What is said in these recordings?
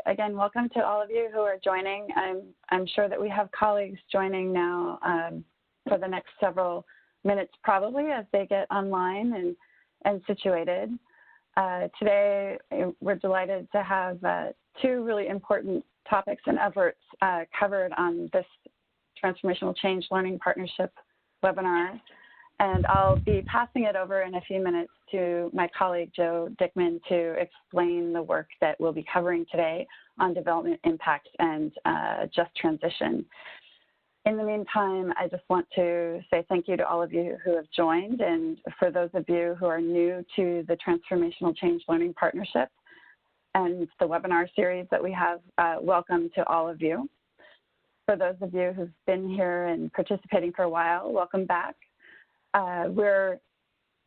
again, welcome to all of you who are joining. I'm sure that we have colleagues joining now for the next several minutes probably as they get online and situated. Today, we're delighted to have two really important topics and efforts covered on this Transformational Change Learning Partnership webinar. And I'll be passing it over in a few minutes to my colleague, Joe Dickman, to explain the work that we'll be covering today on development impacts and just transition. In the meantime, I just want to say thank you to all of you who have joined, and for those of you who are new to the Transformational Change Learning Partnership and the webinar series that we have, welcome to all of you. For those of you who've been here and participating for a while, welcome back. We're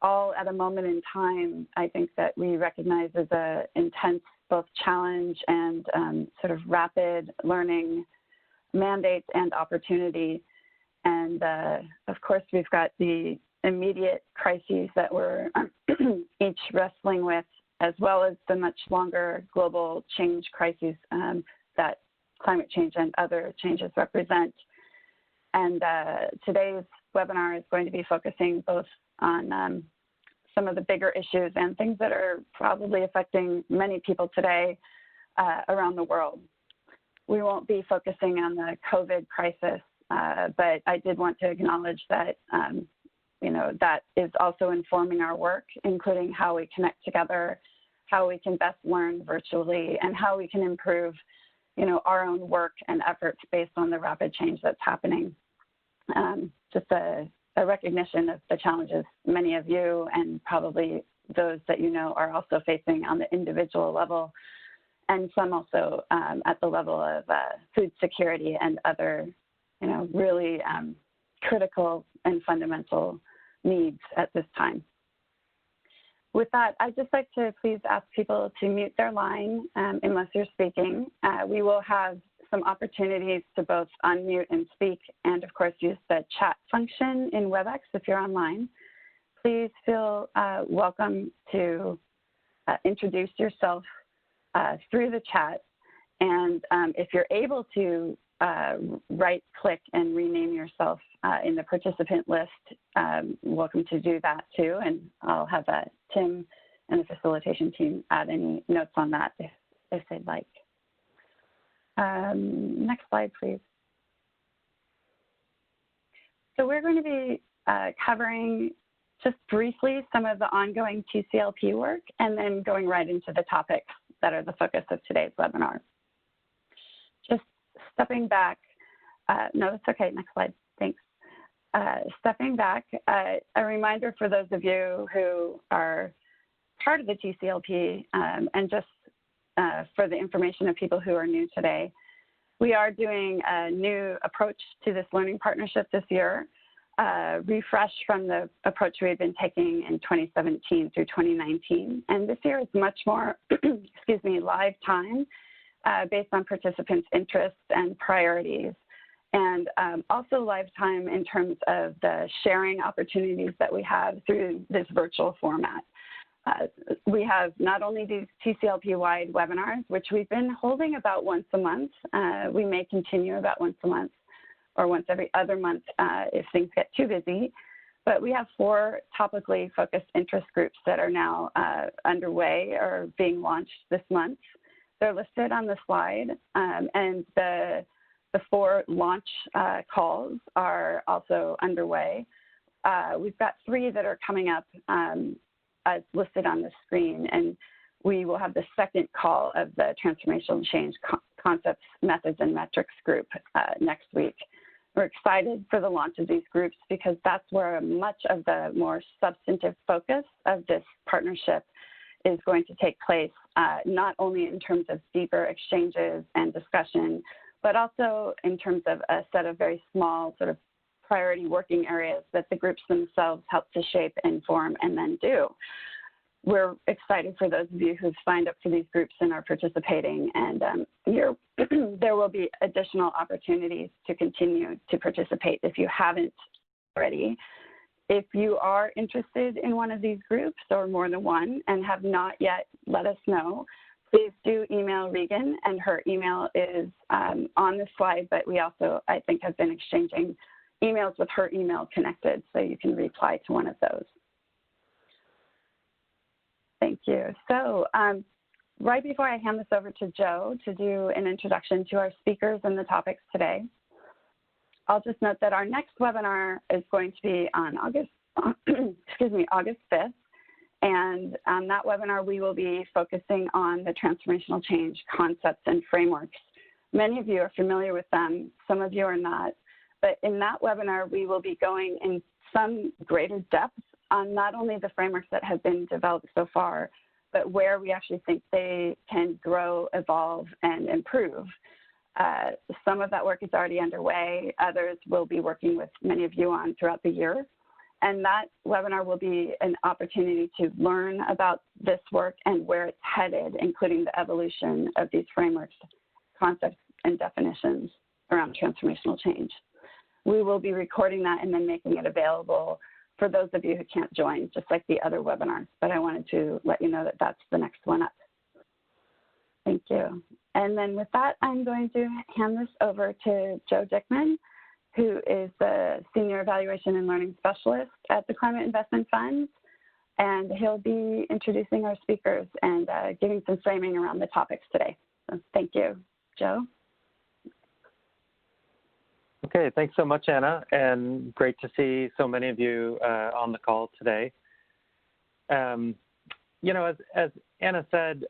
all at a moment in time, I think, that we recognize as an intense both challenge and sort of rapid learning mandate and opportunity. And of course, we've got the immediate crises that we're each wrestling with, as well as the much longer global change crises that climate change and other changes represent. And today's webinar is going to be focusing both on some of the bigger issues and things that are probably affecting many people today around the world. We won't be focusing on the COVID crisis, but I did want to acknowledge that, you know, that is also informing our work, including how we connect together, how we can best learn virtually, and how we can improve, you know, our own work and efforts based on the rapid change that's happening. Just a recognition of the challenges many of you and probably those that you know are also facing on the individual level, and some also at the level of food security and other, you know, really critical and fundamental needs at this time. With that, I'd just like to please ask people to mute their line unless you're speaking. We will have some opportunities to both unmute and speak, and of course use the chat function in WebEx if you're online. Please feel welcome to introduce yourself through the chat, and if you're able to right-click and rename yourself in the participant list, welcome to do that too, and I'll have Tim and the facilitation team add any notes on that if they'd like. Next slide, please. So we're going to be covering just briefly some of the ongoing TCLP work and then going right into the topics that are the focus of today's webinar. Just stepping back, no, that's okay, next slide, thanks. Stepping back, a reminder for those of you who are part of the TCLP and just for the information of people who are new today, we are doing a new approach to this learning partnership this year, refreshed from the approach we've been taking in 2017 through 2019. And this year is much more, excuse me, live time based on participants' interests and priorities. And also live time in terms of the sharing opportunities that we have through this virtual format. We have not only these TCLP-wide webinars, which we've been holding about once a month. We may continue about once a month or once every other month if things get too busy. But we have 4 topically focused interest groups that are now underway or being launched this month. They're listed on the slide, and the 4 launch calls are also underway. We've got 3 that are coming up as listed on the screen, and we will have the second call of the Transformational Change Concepts, Methods, and Metrics group next week. We're excited for the launch of these groups because that's where much of the more substantive focus of this partnership is going to take place, not only in terms of deeper exchanges and discussion, but also in terms of a set of very small sort of priority working areas that the groups themselves help to shape and form and then do. We're excited for those of you who've signed up for these groups and are participating, and there will be additional opportunities to continue to participate if you haven't already. If you are interested in one of these groups or more than one and have not yet let us know, please do email Regan, and her email is on the slide, but we also, I think, have been exchanging emails with her email connected, so you can reply to one of those. Thank you. So right before I hand this over to Joe to do an introduction to our speakers and the topics today, I'll just note that our next webinar is going to be on August 5th. And on that webinar, we will be focusing on the transformational change concepts and frameworks. Many of you are familiar with them, some of you are not. But in that webinar, we will be going in some greater depth on not only the frameworks that have been developed so far, but where we actually think they can grow, evolve, and improve. Some of that work is already underway. Others we'll be working with many of you on throughout the year. And that webinar will be an opportunity to learn about this work and where it's headed, including the evolution of these frameworks, concepts, and definitions around transformational change. We will be recording that and then making it available for those of you who can't join, just like the other webinars. But I wanted to let you know that that's the next one up. Thank you. And then with that, I'm going to hand this over to Joe Dickman, who is the Senior Evaluation and Learning Specialist at the Climate Investment Fund. And he'll be introducing our speakers and giving some framing around the topics today. So thank you. Joe? Okay, thanks so much, Anna, and great to see so many of you on the call today. You know, as Anna said,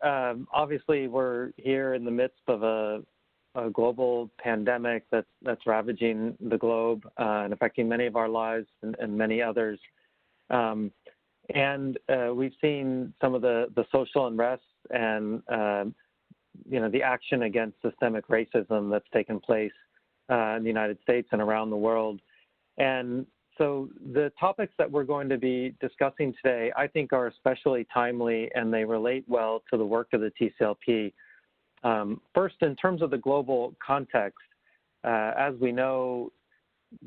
obviously we're here in the midst of a global pandemic that's ravaging the globe and affecting many of our lives and many others. We've seen some of the social unrest and, you know, the action against systemic racism that's taken place in the United States and around the world. And so the topics that we're going to be discussing today, I think, are especially timely, and they relate well to the work of the TCLP. First, in terms of the global context, as we know,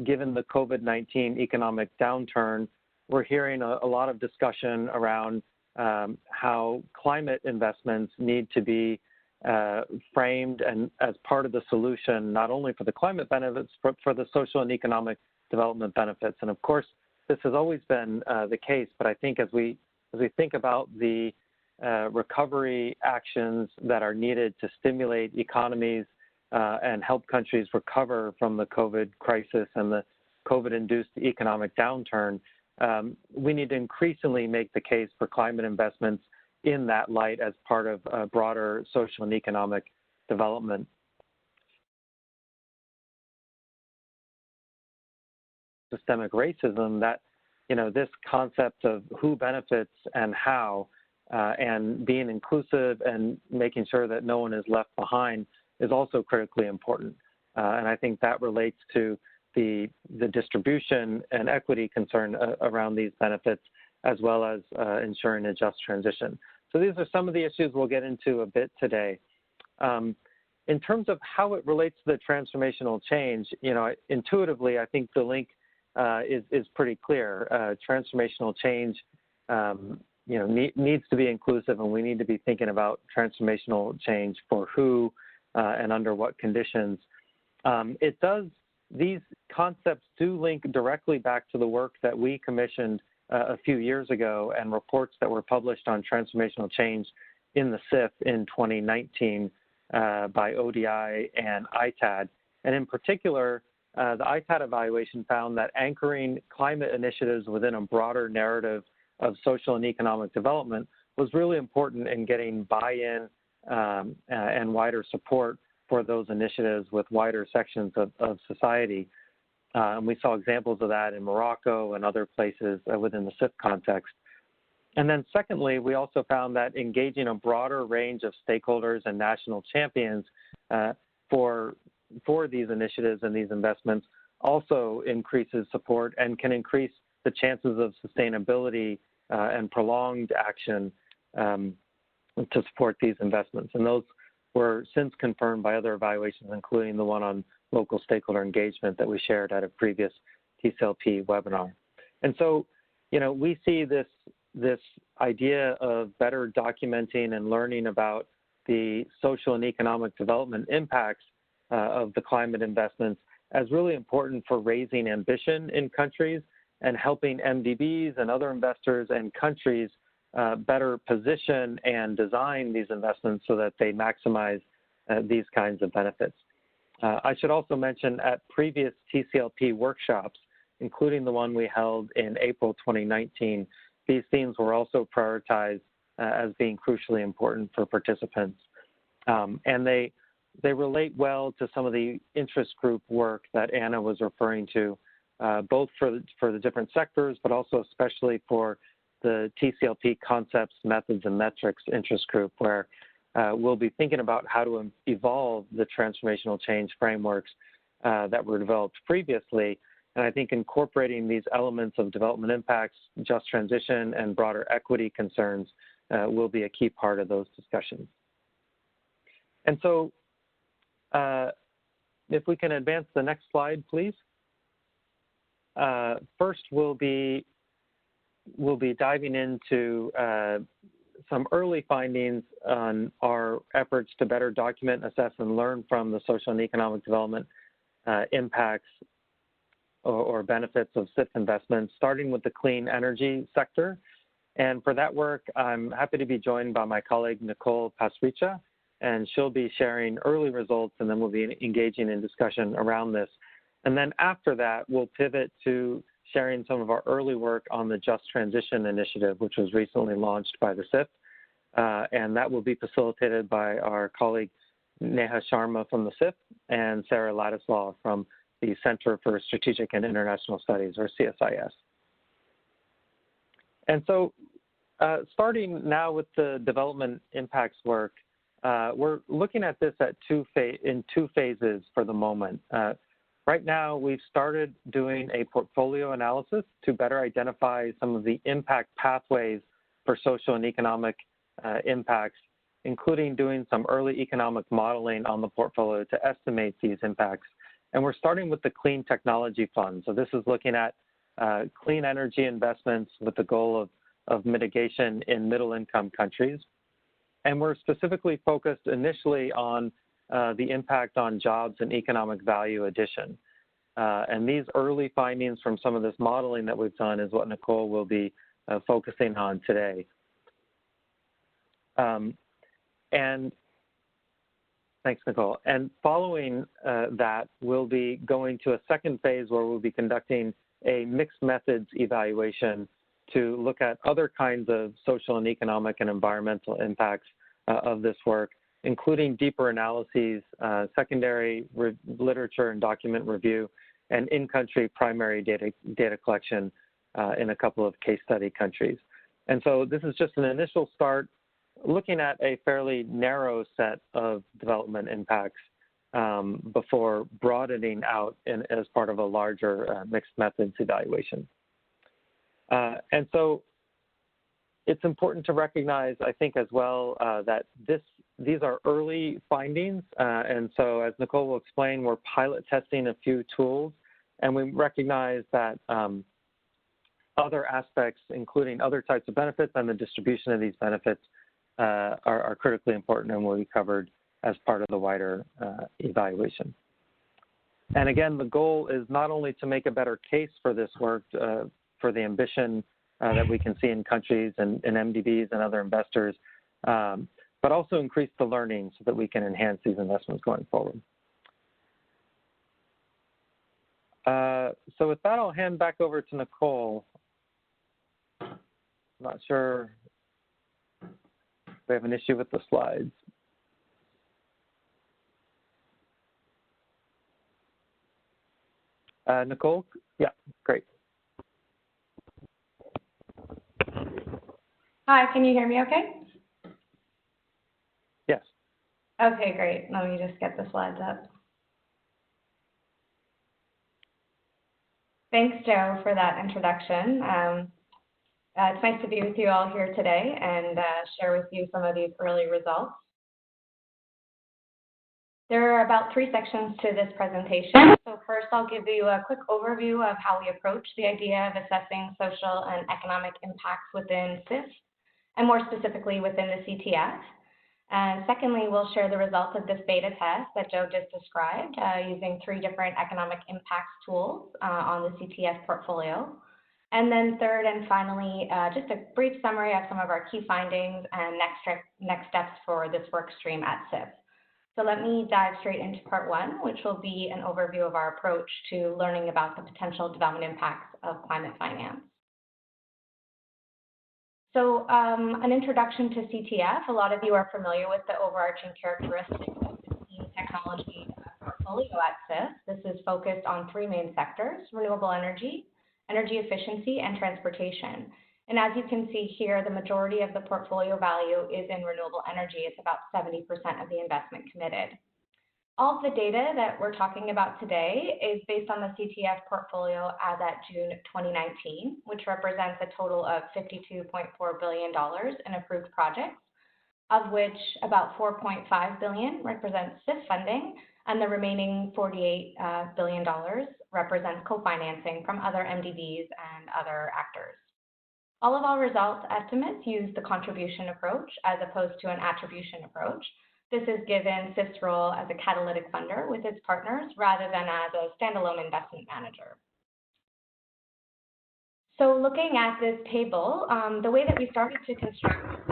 given the COVID-19 economic downturn, we're hearing a lot of discussion around how climate investments need to be framed and as part of the solution, not only for the climate benefits, but for the social and economic development benefits. And of course, this has always been the case, but I think as we think about the recovery actions that are needed to stimulate economies and help countries recover from the COVID crisis and the COVID-induced economic downturn, we need to increasingly make the case for climate investments in that light as part of broader social and economic development. Systemic racism, that, you know, this concept of who benefits and how, and being inclusive and making sure that no one is left behind is also critically important. And I think that relates to the distribution and equity concern around these benefits, as well as ensuring a just transition. So these are some of the issues we'll get into a bit today. In terms of how it relates to the transformational change, you know, intuitively, I think the link is pretty clear. Transformational change, you know, needs to be inclusive, and we need to be thinking about transformational change for who and under what conditions. These concepts do link directly back to the work that we commissioned a few years ago and reports that were published on transformational change in the CIF in 2019 by ODI and ITAD. And in particular, the ITAD evaluation found that anchoring climate initiatives within a broader narrative of social and economic development was really important in getting buy-in and wider support for those initiatives with wider sections of society. And we saw examples of that in Morocco and other places within the CIF context. And then secondly, we also found that engaging a broader range of stakeholders and national champions for these initiatives and these investments also increases support and can increase the chances of sustainability and prolonged action to support these investments. And those were since confirmed by other evaluations, including the one on local stakeholder engagement that we shared at a previous TCLP webinar. And so, you know, we see this idea of better documenting and learning about the social and economic development impacts of the climate investments as really important for raising ambition in countries and helping MDBs and other investors and countries better position and design these investments so that they maximize these kinds of benefits. I should also mention at previous TCLP workshops, including the one we held in April 2019, these themes were also prioritized as being crucially important for participants. And they relate well to some of the interest group work that Anna was referring to, both for the different sectors, but also especially for the TCLP concepts, methods, and metrics interest group, where we'll be thinking about how to evolve the transformational change frameworks that were developed previously. And I think incorporating these elements of development impacts, just transition, and broader equity concerns will be a key part of those discussions. And so if we can advance the next slide, please. First, we'll be diving into some early findings on our efforts to better document, assess, and learn from the social and economic development impacts or benefits of CIF investments, starting with the clean energy sector. And for that work, I'm happy to be joined by my colleague, Nicole Pasricha, and she'll be sharing early results, and then we'll be engaging in discussion around this. And then after that, we'll pivot to sharing some of our early work on the Just Transition Initiative, which was recently launched by the CIF. And that will be facilitated by our colleague Neha Sharma from the CIF and Sarah Ladislaw from the Center for Strategic and International Studies, or CSIS. And so starting now with the development impacts work, we're looking at this in two phases for the moment. Right now, we've started doing a portfolio analysis to better identify some of the impact pathways for social and economic impacts, including doing some early economic modeling on the portfolio to estimate these impacts. And we're starting with the Clean Technology Fund. So this is looking at clean energy investments with the goal of mitigation in middle-income countries. And we're specifically focused initially on the impact on jobs and economic value addition. And these early findings from some of this modeling that we've done is what Nicole will be focusing on today. And thanks, Nicole. And following that, we'll be going to a second phase where we'll be conducting a mixed methods evaluation to look at other kinds of social and economic and environmental impacts of this work, including deeper analyses, secondary literature and document review, and in-country primary data collection in a couple of case study countries. And so this is just an initial start, looking at a fairly narrow set of development impacts before broadening out as part of a larger mixed methods evaluation. And so it's important to recognize, I think, as well, that these are early findings. And so as Nicole will explain, we're pilot testing a few tools, and we recognize that other aspects, including other types of benefits and the distribution of these benefits, are critically important and will be covered as part of the wider evaluation. And again, the goal is not only to make a better case for this work, for the ambition that we can see in countries and MDBs and other investors, but also increase the learning so that we can enhance these investments going forward. So with that, I'll hand back over to Nicole. I'm not sure if we have an issue with the slides. Nicole? Yeah, great. Hi, can you hear me okay? Yes. Okay, great. Let me just get the slides up. Thanks, Joe, for that introduction. It's nice to be with you all here today and share with you some of these early results. There are about 3 sections to this presentation. So first, I'll give you a quick overview of how we approach the idea of assessing social and economic impacts within CIF, and more specifically within the CTF. And secondly, we'll share the results of this beta test that Joe just described using 3 different economic impacts tools on the CTF portfolio. And then third and finally, just a brief summary of some of our key findings and next steps for this work stream at CIF. So let me dive straight into part 1, which will be an overview of our approach to learning about the potential development impacts of climate finance. So an introduction to CTF. A lot of you are familiar with the overarching characteristics of the clean technology portfolio at CIF. This is focused on 3 main sectors: renewable energy, energy efficiency, and transportation. And as you can see here, the majority of the portfolio value is in renewable energy. It's about 70% of the investment committed. All of the data that we're talking about today is based on the CTF portfolio as at June 2019, which represents a total of $52.4 billion in approved projects, of which about $4.5 billion represents CIF funding, and the remaining $48 billion represents co-financing from other MDBs and other actors. All of our results estimates use the contribution approach as opposed to an attribution approach. This is given CIF's role as a catalytic funder with its partners rather than as a standalone investment manager. So looking at this table, the way that we started to construct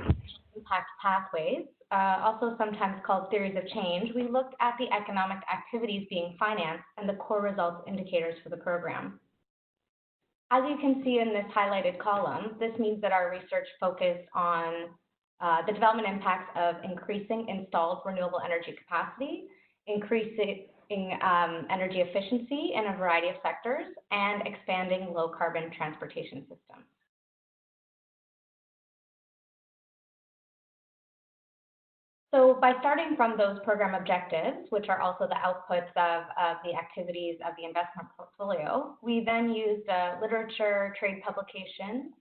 impact pathways, also sometimes called theories of change, we looked at the economic activities being financed and the core results indicators for the program. As you can see in this highlighted column, this means that our research focused on the development impacts of increasing installed renewable energy capacity, increasing energy efficiency in a variety of sectors, and expanding low carbon transportation systems. So by starting from those program objectives, which are also the outputs of the activities of the investment portfolio, we then used literature, trade publications,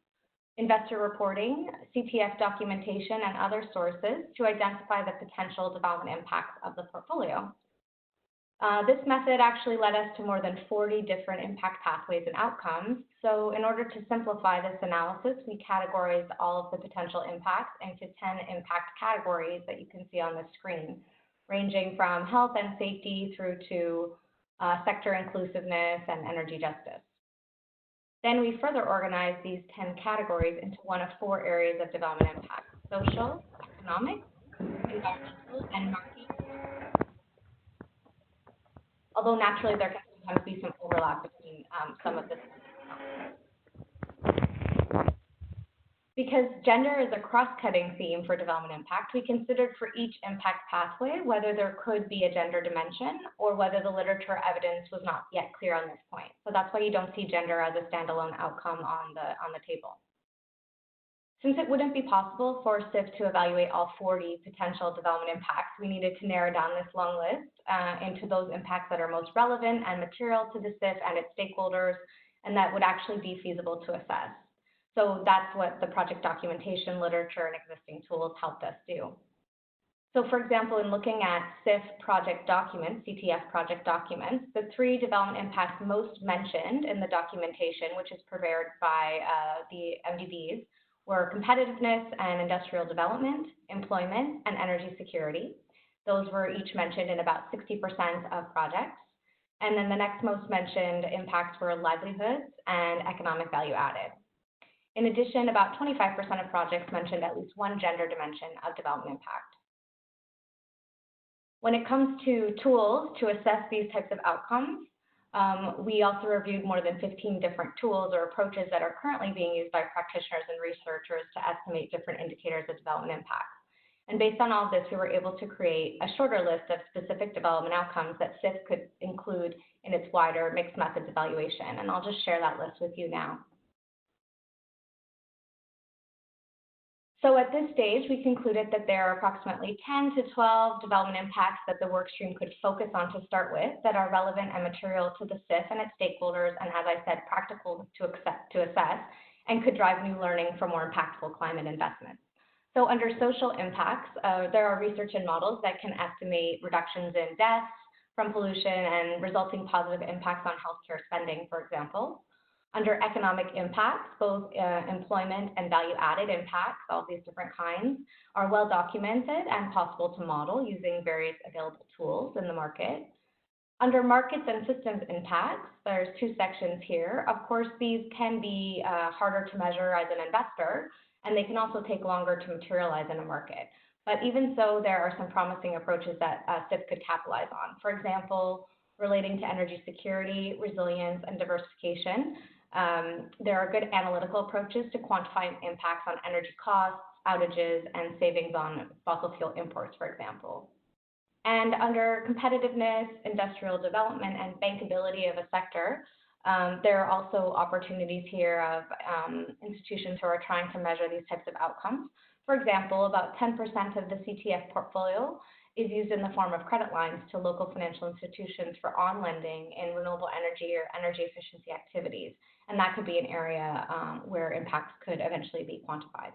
investor reporting, CTF documentation, and other sources to identify the potential development impacts of the portfolio. This method actually led us to more than 40 different impact pathways and outcomes. So in order to simplify this analysis, we categorized all of the potential impacts into 10 impact categories that you can see on the screen, ranging from health and safety through to sector inclusiveness and energy justice. Then we further organized these 10 categories into one of 4 areas of development impact: social, economic, environmental, and market. Although naturally there can sometimes be some overlap between some of this. Because gender is a cross-cutting theme for development impact, we considered for each impact pathway whether there could be a gender dimension or whether the literature evidence was not yet clear on this point. So that's why you don't see gender as a standalone outcome on the table. Since it wouldn't be possible for CIF to evaluate all 40 potential development impacts, we needed to narrow down this long list into those impacts that are most relevant and material to the CIF and its stakeholders, and that would actually be feasible to assess. So that's what the project documentation, literature, and existing tools helped us do. So for example, in looking at CIF project documents, CTF project documents, the 3 development impacts most mentioned in the documentation, which is prepared by the MDBs, were competitiveness and industrial development, employment, and energy security. Those were each mentioned in about 60% of projects. And then the next most mentioned impacts were livelihoods and economic value added. In addition, about 25% of projects mentioned at least one gender dimension of development impact. When it comes to tools to assess these types of outcomes, we also reviewed more than 15 different tools or approaches that are currently being used by practitioners and researchers to estimate different indicators of development impact. And based on all of this, we were able to create a shorter list of specific development outcomes that CIF could include in its wider mixed methods evaluation. And I'll just share that list with you now. So at this stage, we concluded that there are approximately 10 to 12 development impacts that the workstream could focus on to start with that are relevant and material to the CIF and its stakeholders, and as I said, practical to assess, and could drive new learning for more impactful climate investments. So under social impacts, there are research and models that can estimate reductions in deaths from pollution and resulting positive impacts on healthcare spending, for example. Under economic impacts, both employment and value-added impacts, all these different kinds, are well documented and possible to model using various available tools in the market. Under markets and systems impacts, there's two sections here. Of course, these can be harder to measure as an investor, and they can also take longer to materialize in a market. But even so, there are some promising approaches that CIF could capitalize on. For example, relating to energy security, resilience, and diversification, there are good analytical approaches to quantifying impacts on energy costs, outages, and savings on fossil fuel imports, for example. And under competitiveness, industrial development, and bankability of a sector, there are also opportunities here of institutions who are trying to measure these types of outcomes. For example, about 10% of the CTF portfolio is used in the form of credit lines to local financial institutions for on-lending in renewable energy or energy efficiency activities. And that could be an area where impacts could eventually be quantified.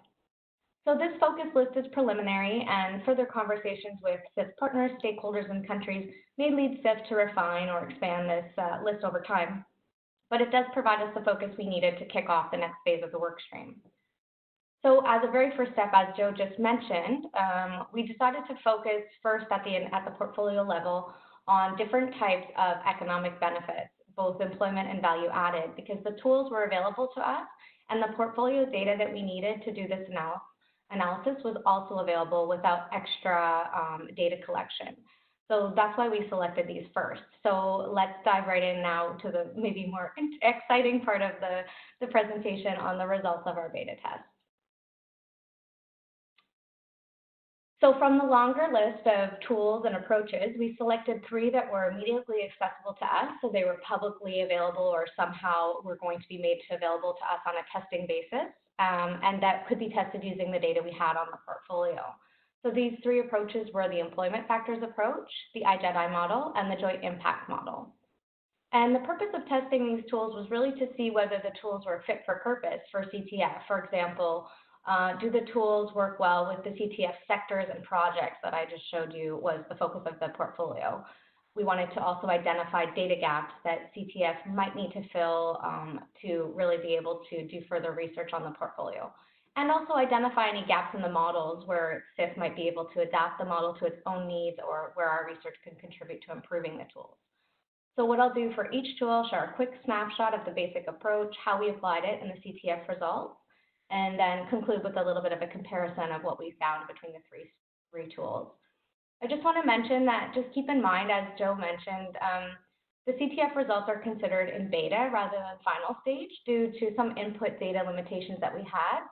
So this focus list is preliminary, and further conversations with CIF partners, stakeholders, and countries may lead CIF to refine or expand this list over time. But it does provide us the focus we needed to kick off the next phase of the work stream. So as a very first step, as Joe just mentioned, we decided to focus first at the portfolio level on different types of economic benefits, both employment and value added, because the tools were available to us and the portfolio data that we needed to do this analysis was also available without extra data collection. So that's why we selected these first. So let's dive right in now to the maybe more exciting part of the presentation on the results of our beta test. So from the longer list of tools and approaches, we selected 3 that were immediately accessible to us, so they were publicly available or somehow were going to be made available to us on a testing basis, and that could be tested using the data we had on the portfolio. So these 3 approaches were the employment factors approach, the B.I-JEDI model, and the joint impact model. And the purpose of testing these tools was really to see whether the tools were fit for purpose for CTF. For example, do the tools work well with the CTF sectors and projects that I just showed you was the focus of the portfolio. We wanted to also identify data gaps that CTF might need to fill to really be able to do further research on the portfolio. And also identify any gaps in the models where CIF might be able to adapt the model to its own needs or where our research can contribute to improving the tools. So what I'll do for each tool, I'll share a quick snapshot of the basic approach, how we applied it in the CTF results, and then conclude with a little bit of a comparison of what we found between the three tools. I just want to mention that just keep in mind, as Joe mentioned, the CTF results are considered in beta rather than final stage due to some input data limitations that we had,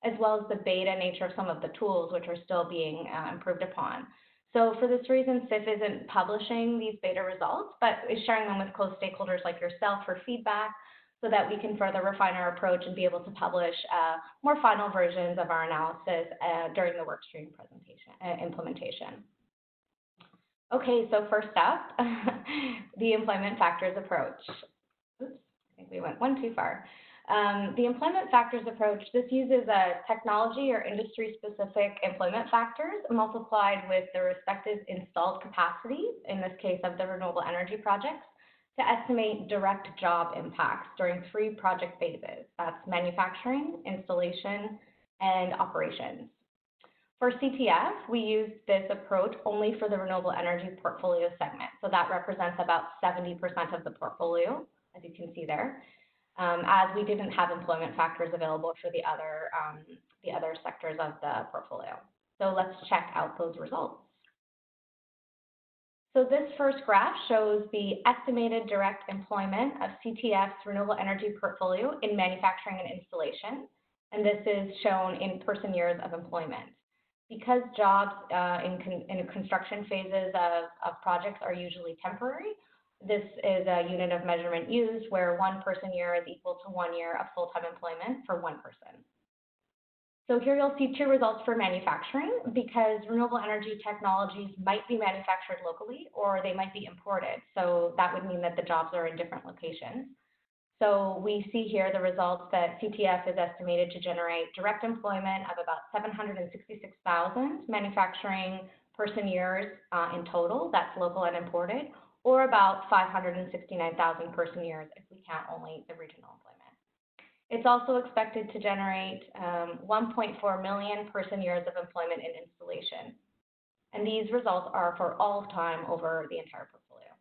as well as the beta nature of some of the tools which are still being improved upon. So for this reason, CIF isn't publishing these beta results, but is sharing them with close stakeholders like yourself for feedback so that we can further refine our approach and be able to publish more final versions of our analysis during the workstream implementation. Okay, so first up, the employment factors approach. Oops, I think we went one too far. The employment factors approach, this uses a technology or industry-specific employment factors multiplied with the respective installed capacity, in this case of the renewable energy projects, to estimate direct job impacts during 3 project phases. That's manufacturing, installation, and operations. For CTF, we used this approach only for the renewable energy portfolio segment. So that represents about 70% of the portfolio, as you can see there, as we didn't have employment factors available for the other sectors of the portfolio. So let's check out those results. So this first graph shows the estimated direct employment of CTF's renewable energy portfolio in manufacturing and installation. And this is shown in person years of employment. Because jobs in construction phases of projects are usually temporary, this is a unit of measurement used where 1 person year is equal to 1 year of full-time employment for 1 person. So here you'll see 2 results for manufacturing because renewable energy technologies might be manufactured locally or they might be imported. So that would mean that the jobs are in different locations. So we see here the results that CTF is estimated to generate direct employment of about 766,000 manufacturing person years in total, that's local and imported, or about 569,000 person years if we count only the regional employment. It's also expected to generate 1.4 million person-years of employment in installation. And these results are for all time over the entire portfolio.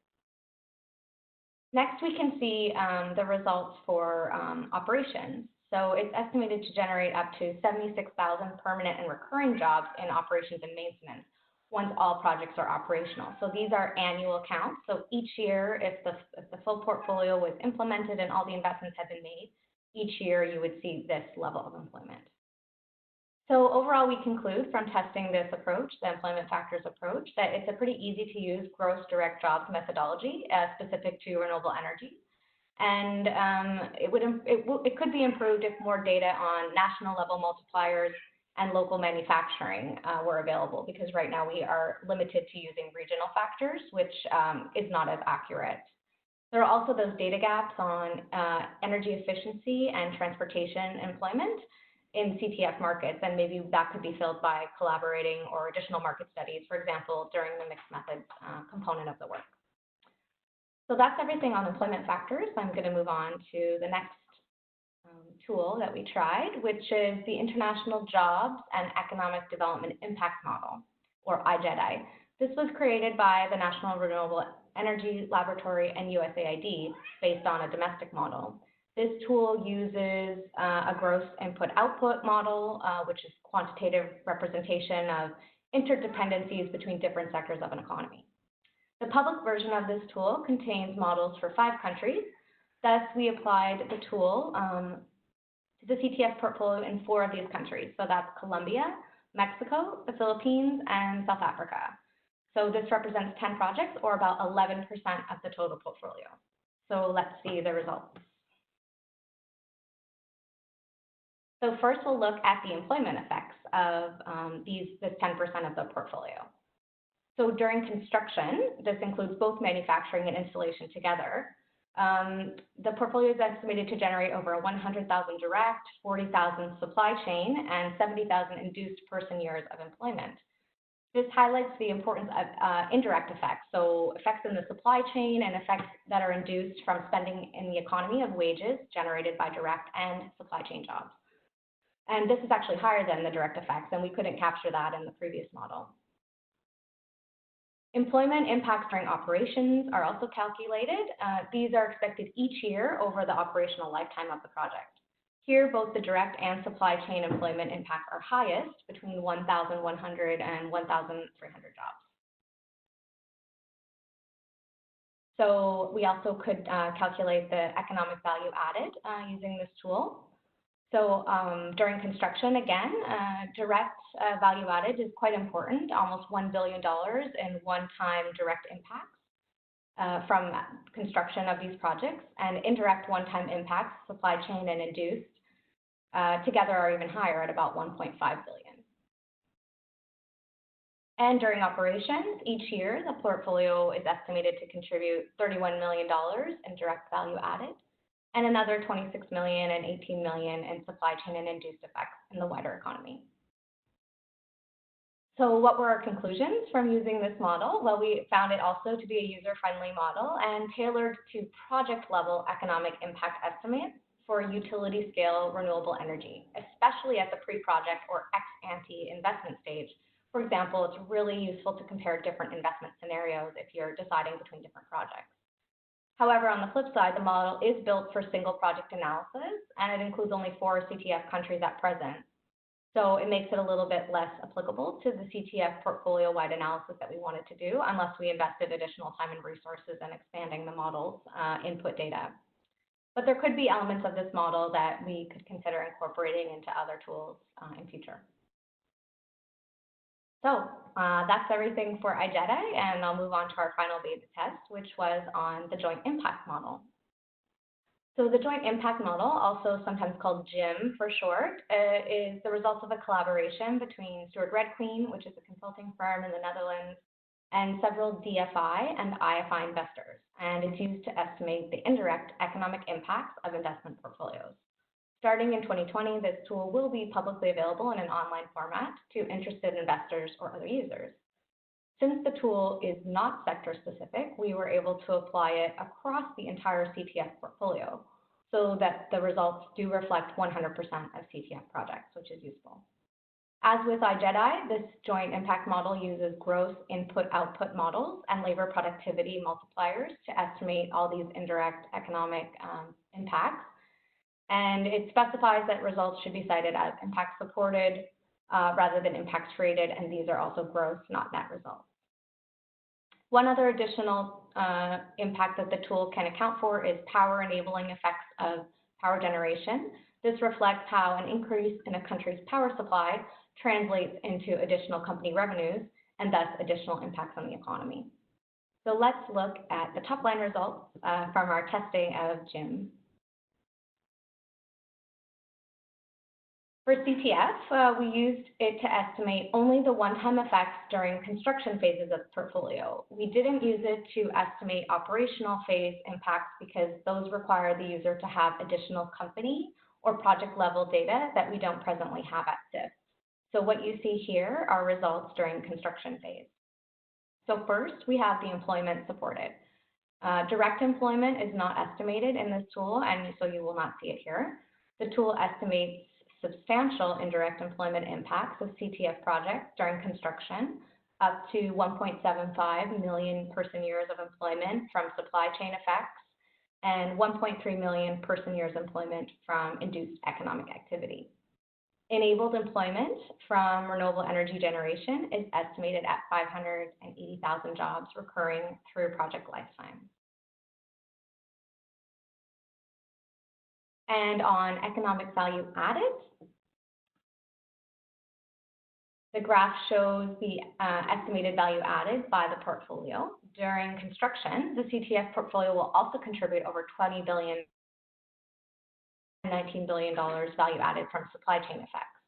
Next, we can see the results for operations. So it's estimated to generate up to 76,000 permanent and recurring jobs in operations and maintenance once all projects are operational. So these are annual counts. So each year, if the full portfolio was implemented and all the investments had been made, each year you would see this level of employment. So overall, we conclude from testing this approach, the employment factors approach, that it's a pretty easy to use gross direct jobs methodology specific to renewable energy. And it could be improved if more data on national level multipliers and local manufacturing were available, because right now we are limited to using regional factors, which is not as accurate. There are also those data gaps on energy efficiency and transportation employment in CTF markets, and maybe that could be filled by collaborating or additional market studies, for example, during the mixed methods component of the work. So that's everything on employment factors. I'm going to move on to the next tool that we tried, which is the International Jobs and Economic Development Impact Model, or I-JEDI. This was created by the National Renewable Energy Laboratory and USAID based on a domestic model. This tool uses a gross input-output model, which is quantitative representation of interdependencies between different sectors of an economy. The public version of this tool contains models for 5 countries. Thus, we applied the tool to the CTF portfolio in 4 of these countries. So that's Colombia, Mexico, the Philippines, and South Africa. So this represents 10 projects, or about 11% of the total portfolio. So let's see the results. So first, we'll look at the employment effects of this 10% of the portfolio. So during construction, this includes both manufacturing and installation together. The portfolio is estimated to generate over 100,000 direct, 40,000 supply chain, and 70,000 induced person-years of employment. This highlights the importance of indirect effects, so effects in the supply chain and effects that are induced from spending in the economy of wages generated by direct and supply chain jobs. And this is actually higher than the direct effects, and we couldn't capture that in the previous model. Employment impacts during operations are also calculated. These are expected each year over the operational lifetime of the project. Here, both the direct and supply chain employment impacts are highest, between 1,100 and 1,300 jobs. So we also could calculate the economic value added using this tool. So during construction, again, direct value added is quite important, almost $1 billion in one-time direct impacts from construction of these projects, and indirect one-time impacts, supply chain and induced, together are even higher at about $1.5 billion. And during operations, each year, the portfolio is estimated to contribute $31 million in direct value added, and another $26 million and $18 million in supply chain and induced effects in the wider economy. So what were our conclusions from using this model? Well, we found it also to be a user-friendly model and tailored to project-level economic impact estimates for utility-scale renewable energy, especially at the pre-project or ex-ante investment stage. For example, it's really useful to compare different investment scenarios if you're deciding between different projects. However, on the flip side, the model is built for single project analysis, and it includes only 4 CTF countries at present. So it makes it a little bit less applicable to the CTF portfolio-wide analysis that we wanted to do, unless we invested additional time and resources in expanding the model's input data. But there could be elements of this model that we could consider incorporating into other tools in future. So that's everything for I-JEDI, and I'll move on to our final beta test, which was on the joint impact model. So the joint impact model, also sometimes called JIM for short, is the result of a collaboration between Stuart Red Queen, which is a consulting firm in the Netherlands, and several DFI and IFI investors, and it's used to estimate the indirect economic impacts of investment portfolios. Starting in 2020, this tool will be publicly available in an online format to interested investors or other users. Since the tool is not sector-specific, we were able to apply it across the entire CTF portfolio. so that the results do reflect 100% of CTF projects, which is useful. As with B.I-JEDI, this joint impact model uses gross input-output models and labor productivity multipliers to estimate all these indirect economic impacts. And it specifies that results should be cited as impact supported rather than impacts created, and these are also gross, not net results. One other additional impact that the tool can account for is power enabling effects of power generation. This reflects how an increase in a country's power supply translates into additional company revenues and thus additional impacts on the economy. So let's look at the top line results from our testing of JIM. For CTF, we used it to estimate only the one-time effects during construction phases of the portfolio. We didn't use it to estimate operational phase impacts because those require the user to have additional company or project level data that we don't presently have at CIF. So what you see here are results during construction phase. So first, we have the employment supported. Direct employment is not estimated in this tool, and so you will not see it here. The tool estimates substantial indirect employment impacts of CTF projects during construction, up to 1.75 million person-years of employment from supply chain effects, and 1.3 million person-years employment from induced economic activity. Enabled employment from renewable energy generation is estimated at 580,000 jobs recurring through project lifetime. And on economic value added, the graph shows the estimated value added by the portfolio. During construction, the CTF portfolio will also contribute over $20 billion and $19 billion value added from supply chain effects.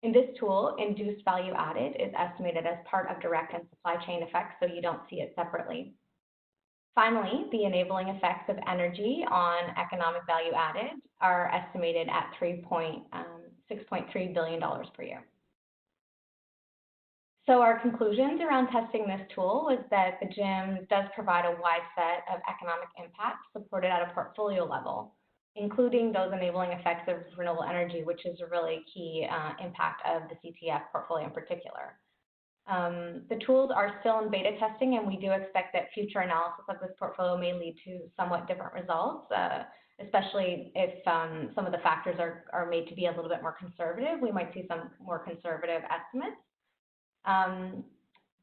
In this tool, induced value added is estimated as part of direct and supply chain effects, so you don't see it separately. Finally, the enabling effects of energy on economic value added are estimated at $6.3 billion per year. So our conclusions around testing this tool was that the JIM does provide a wide set of economic impacts supported at a portfolio level, including those enabling effects of renewable energy, which is a really key impact of the CTF portfolio in particular. The tools are still in beta testing, and we do expect that future analysis of this portfolio may lead to somewhat different results, especially if some of the factors are made to be a little bit more conservative. We might see some more conservative estimates.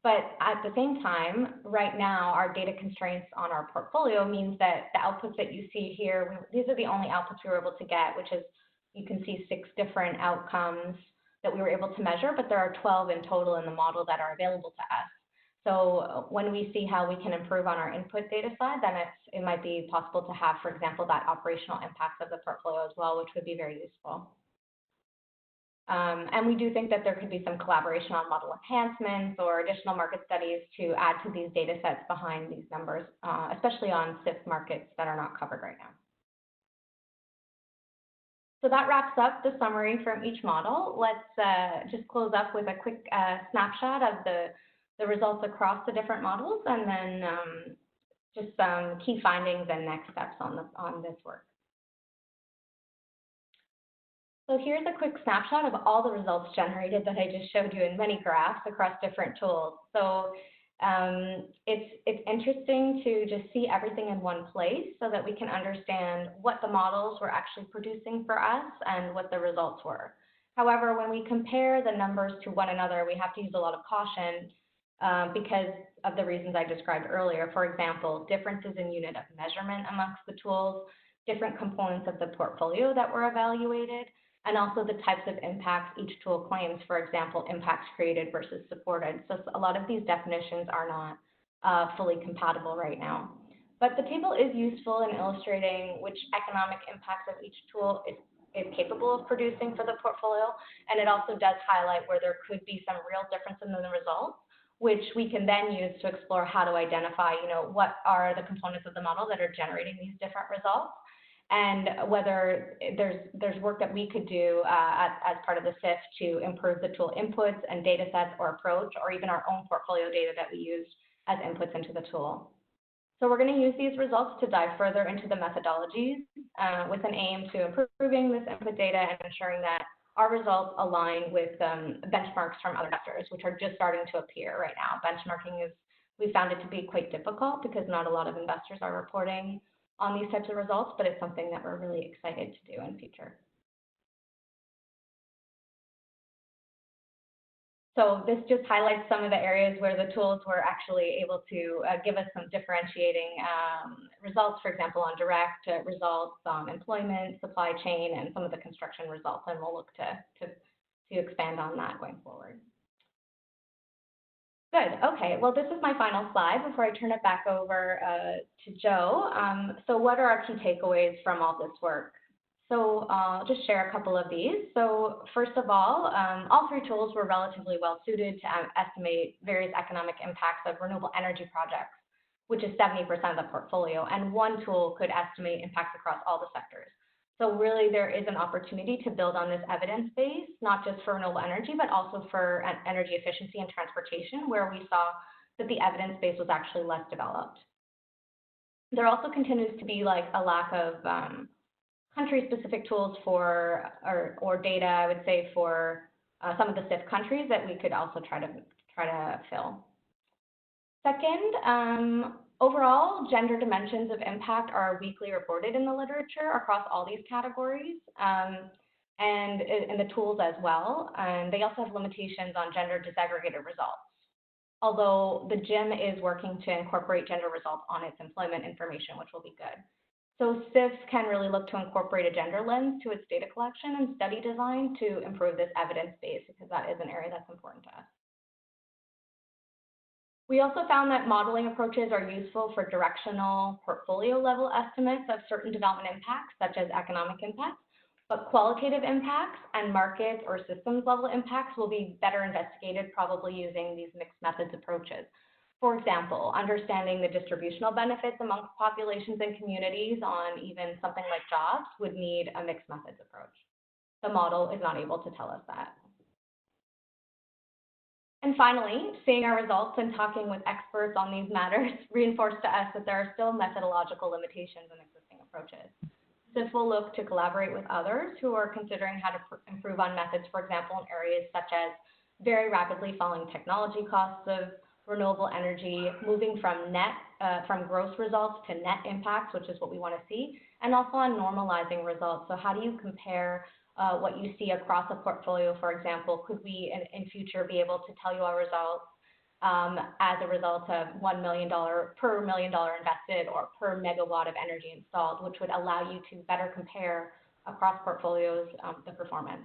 But at the same time, right now, our data constraints on our portfolio means that the outputs that you see here, these are the only outputs we were able to get, which is, you can see 6 different outcomes that we were able to measure, but there are 12 in total in the model that are available to us. So when we see how we can improve on our input data side, then it might be possible to have, for example, that operational impacts of the portfolio as well, which would be very useful. And we do think that there could be some collaboration on model enhancements or additional market studies to add to these data sets behind these numbers, especially on CIF markets that are not covered right now. So that wraps up the summary from each model. Let's just close up with a quick snapshot of the results across the different models, and then just some key findings and next steps on this work. So here's a quick snapshot of all the results generated that I just showed you in many graphs across different tools. So it's interesting to just see everything in one place so that we can understand what the models were actually producing for us and what the results were. However, when we compare the numbers to one another, we have to use a lot of caution because of the reasons I described earlier. For example, differences in unit of measurement amongst the tools, different components of the portfolio that were evaluated, and also the types of impacts each tool claims, for example, impacts created versus supported. So a lot of these definitions are not fully compatible right now. But the table is useful in illustrating which economic impacts of each tool is capable of producing for the portfolio, and it also does highlight where there could be some real difference in the results, which we can then use to explore how to identify, what are the components of the model that are generating these different results, and whether there's work that we could do as part of the CIF to improve the tool inputs and data sets or approach, or even our own portfolio data that we use as inputs into the tool. So we're going to use these results to dive further into the methodologies with an aim to improving this input data and ensuring that our results align with benchmarks from other investors, which are just starting to appear right now. Benchmarking we found it to be quite difficult because not a lot of investors are reporting on these types of results, but it's something that we're really excited to do in future. So this just highlights some of the areas where the tools were actually able to give us some differentiating results, for example, on direct results, employment, supply chain, and some of the construction results, and we'll look to expand on that going forward. Good. Okay. Well, this is my final slide before I turn it back over to Joe. So what are our key takeaways from all this work? So I'll just share a couple of these. So first of all three tools were relatively well suited to estimate various economic impacts of renewable energy projects, which is 70% of the portfolio. And one tool could estimate impacts across all the sectors. So really there is an opportunity to build on this evidence base, not just for renewable energy, but also for energy efficiency and transportation, where we saw that the evidence base was actually less developed. There also continues to be like a lack of country-specific tools for, or data, I would say, for some of the CIF countries that we could also try to fill. Second, overall, gender dimensions of impact are weakly reported in the literature across all these categories and in the tools as well. And they also have limitations on gender disaggregated results, although the JIM is working to incorporate gender results on its employment information, which will be good. So CIF can really look to incorporate a gender lens to its data collection and study design to improve this evidence base, because that is an area that's important to us. We also found that modeling approaches are useful for directional portfolio level estimates of certain development impacts, such as economic impacts, but qualitative impacts and market or systems level impacts will be better investigated probably using these mixed methods approaches. For example, understanding the distributional benefits amongst populations and communities on even something like jobs would need a mixed methods approach. The model is not able to tell us that. And finally, seeing our results and talking with experts on these matters reinforced to us that there are still methodological limitations in existing approaches. CIF will look to collaborate with others who are considering how to improve on methods, for example, in areas such as very rapidly falling technology costs of renewable energy, moving from gross results to net impacts, which is what we want to see, and also on normalizing results. So how do you compare what you see across a portfolio? For example, could we in future be able to tell you our results as a result of $1 million per $1 million invested or per megawatt of energy installed, which would allow you to better compare across portfolios the performance.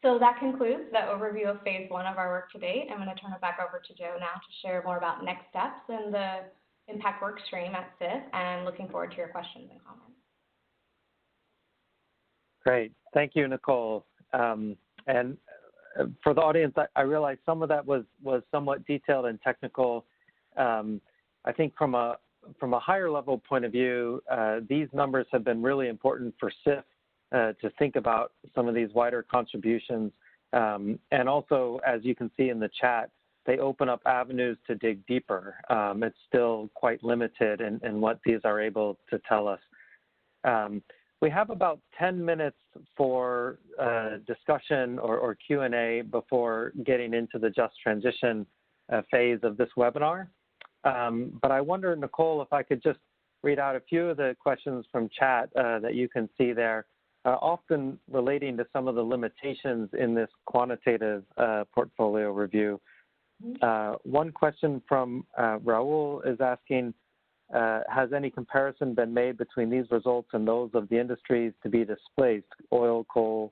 So that concludes the overview of phase one of our work to date. I'm going to turn it back over to Joe now to share more about next steps in the impact work stream at CIF, and looking forward to your questions and comments. Great. Thank you, Nicole. And for the audience, I realize some of that was somewhat detailed and technical. I think from a higher level point of view, these numbers have been really important for CIF to think about some of these wider contributions. And also, as you can see in the chat, they open up avenues to dig deeper. It's still quite limited in what these are able to tell us. We have about 10 minutes for discussion or Q&A before getting into the just transition phase of this webinar. But I wonder, Nicole, if I could just read out a few of the questions from chat that you can see there, often relating to some of the limitations in this quantitative portfolio review. One question from Raul is asking, has any comparison been made between these results and those of the industries to be displaced, oil, coal,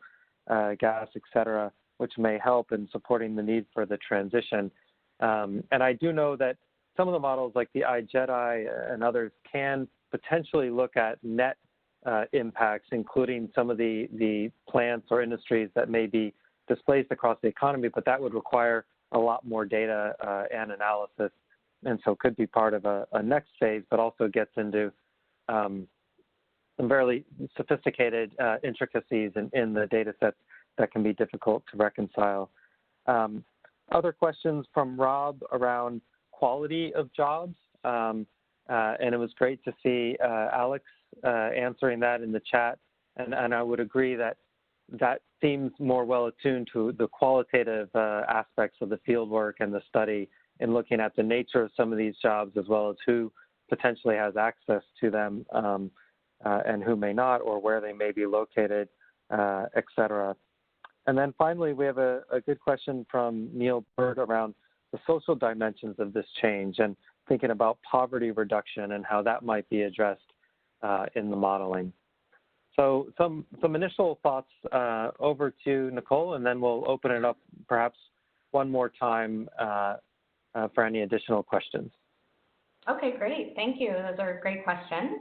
gas, et cetera, which may help in supporting the need for the transition? And I do know that some of the models like the B.I-JEDI and others can potentially look at net impacts, including some of the plants or industries that may be displaced across the economy, but that would require a lot more data and analysis. And so could be part of a next phase, but also gets into some very sophisticated intricacies in the data sets that can be difficult to reconcile. Other questions from Rob around quality of jobs. and it was great to see Alex answering that in the chat. And I would agree that that seems more well attuned to the qualitative aspects of the fieldwork and the study in looking at the nature of some of these jobs, as well as who potentially has access to them and who may not, or where they may be located, et cetera. And then finally, we have a good question from Neil Bird around the social dimensions of this change and thinking about poverty reduction and how that might be addressed in the modeling. So some initial thoughts over to Nicole, and then we'll open it up perhaps one more time for any additional questions. Okay, great. Thank you. Those are great questions.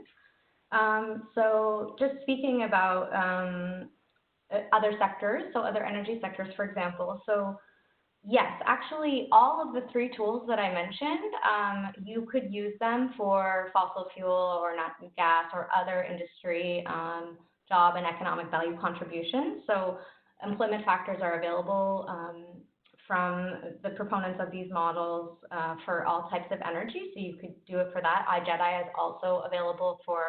So just speaking about other sectors, so other energy sectors, for example. So yes, actually, all of the three tools that I mentioned, you could use them for fossil fuel or natural gas or other industry job and economic value contributions. So employment factors are available from the proponents of these models for all types of energy, so you could do it for that. B.I-JEDI is also available for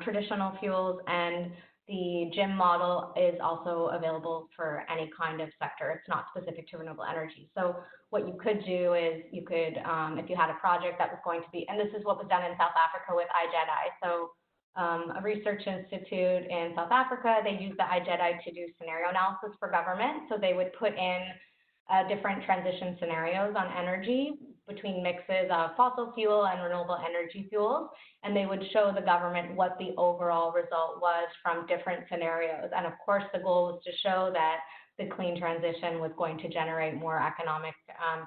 traditional fuels, and the GIM model is also available for any kind of sector. It's not specific to renewable energy. So what you could do is you could, if you had a project that was going to be, and this is what was done in South Africa with B.I-JEDI. So a research institute in South Africa, they used the B.I-JEDI to do scenario analysis for government. So they would put in different transition scenarios on energy between mixes of fossil fuel and renewable energy fuels, and they would show the government what the overall result was from different scenarios. And of course, the goal was to show that the clean transition was going to generate more economic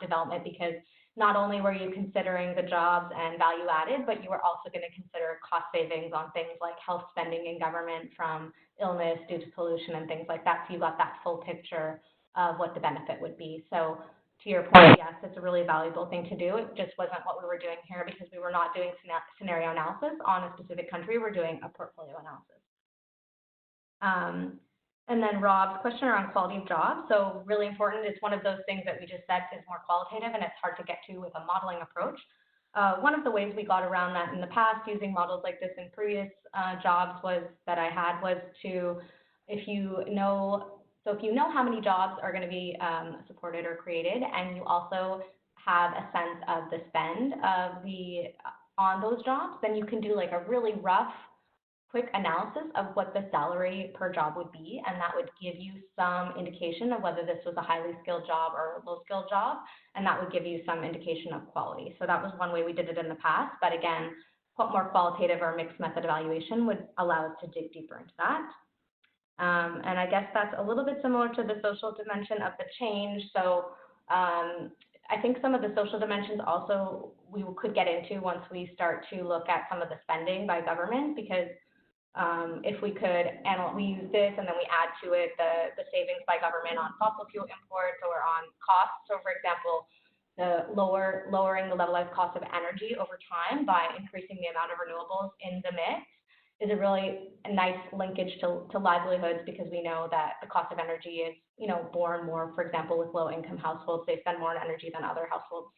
development, because not only were you considering the jobs and value added, but you were also going to consider cost savings on things like health spending in government from illness due to pollution and things like that. So you got that full picture of what the benefit would be. So to your point, yes, it's a really valuable thing to do. It just wasn't what we were doing here, because we were not doing scenario analysis on a specific country. We're doing a portfolio analysis. And then Rob's question around quality of jobs. So really important. It's one of those things that we just said is more qualitative, and it's hard to get to with a modeling approach. One of the ways we got around that in the past using models like this in previous jobs was to, if you know how many jobs are going to be supported or created, and you also have a sense of the spend on those jobs, then you can do like a really rough, quick analysis of what the salary per job would be, and that would give you some indication of whether this was a highly skilled job or a low skilled job, and that would give you some indication of quality. So that was one way we did it in the past, but again, more qualitative or mixed method evaluation would allow us to dig deeper into that. And I guess that's a little bit similar to the social dimension of the change. So I think some of the social dimensions also we could get into once we start to look at some of the spending by government, because if we use this and then we add to it the savings by government on fossil fuel imports or on costs. So for example, the lowering the levelized cost of energy over time by increasing the amount of renewables in the mix is a really nice linkage to livelihoods, because we know that the cost of energy is, borne more, for example, with low-income households. They spend more on energy than other households.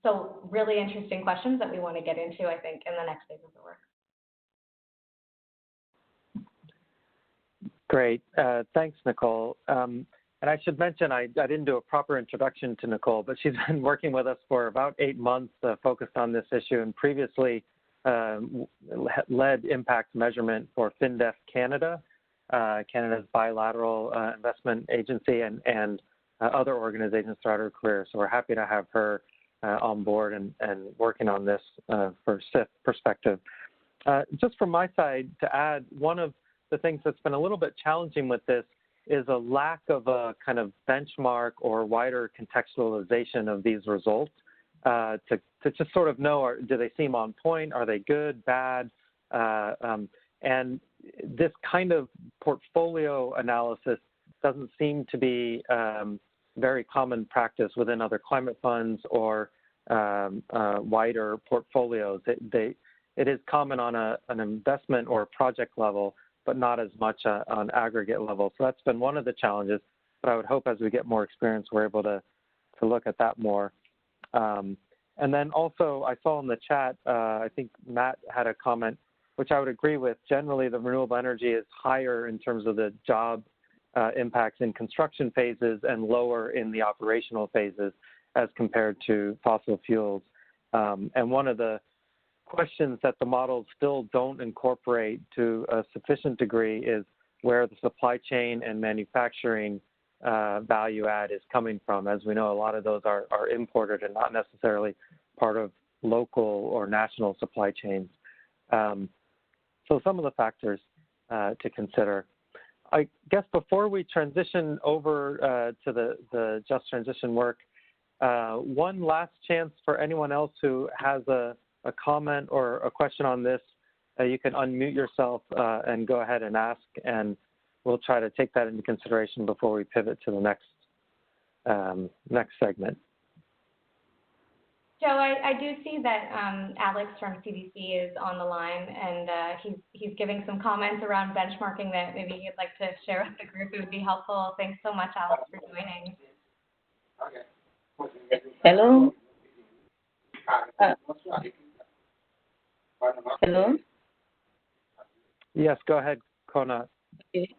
So really interesting questions that we want to get into, I think, in the next phase of the work. Great. Thanks, Nicole. And I should mention, I didn't do a proper introduction to Nicole, but she's been working with us for about 8 months, focused on this issue, and previously led impact measurement for FinDef Canada, Canada's bilateral investment agency, and other organizations throughout her career. So we're happy to have her on board and working on this for CIF perspective. Just from my side to add, one of the things that's been a little bit challenging with this is a lack of a kind of benchmark or wider contextualization of these results. To just sort of know, do they seem on point? Are they good, bad? And this kind of portfolio analysis doesn't seem to be very common practice within other climate funds or wider portfolios. It is common on an investment or project level, but not as much on aggregate level. So that's been one of the challenges, but I would hope as we get more experience, we're able to look at that more. And then also, I saw in the chat, I think Matt had a comment, which I would agree with. Generally, the renewable energy is higher in terms of the job impacts in construction phases and lower in the operational phases as compared to fossil fuels. And one of the questions that the models still don't incorporate to a sufficient degree is where the supply chain and manufacturing value add is coming from. As we know, a lot of those are imported and not necessarily part of local or national supply chains. So some of the factors to consider. I guess before we transition over to the just transition work, one last chance for anyone else who has a comment or a question on this. You can unmute yourself and go ahead and ask, and we'll try to take that into consideration before we pivot to the next segment. Joe, I do see that Alex from CDC is on the line, and he's giving some comments around benchmarking that maybe he'd like to share with the group. It would be helpful. Thanks so much, Alex, for joining. Hello. Hello. Yes, go ahead, Kona.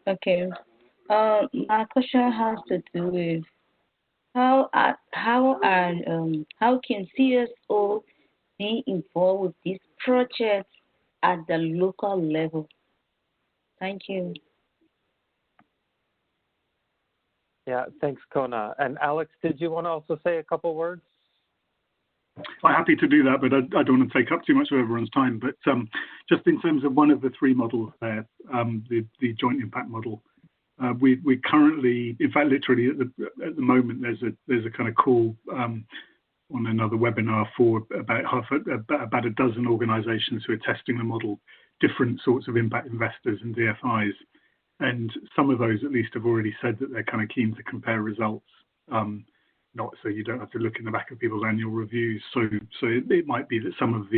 Okay. My question has to do with how can CSO be involved with these projects at the local level? Thank you. Yeah, thanks, Kona. And Alex, did you want to also say a couple words? I'm happy to do that, but I don't want to take up too much of everyone's time. But just in terms of one of the three models there, the joint impact model, we currently, in fact, literally at the moment, there's a kind of call on another webinar for about a dozen organisations who are testing the model, different sorts of impact investors and DFIs, and some of those at least have already said that they're kind of keen to compare results. Not so you don't have to look in the back of people's annual reviews. So it might be that some of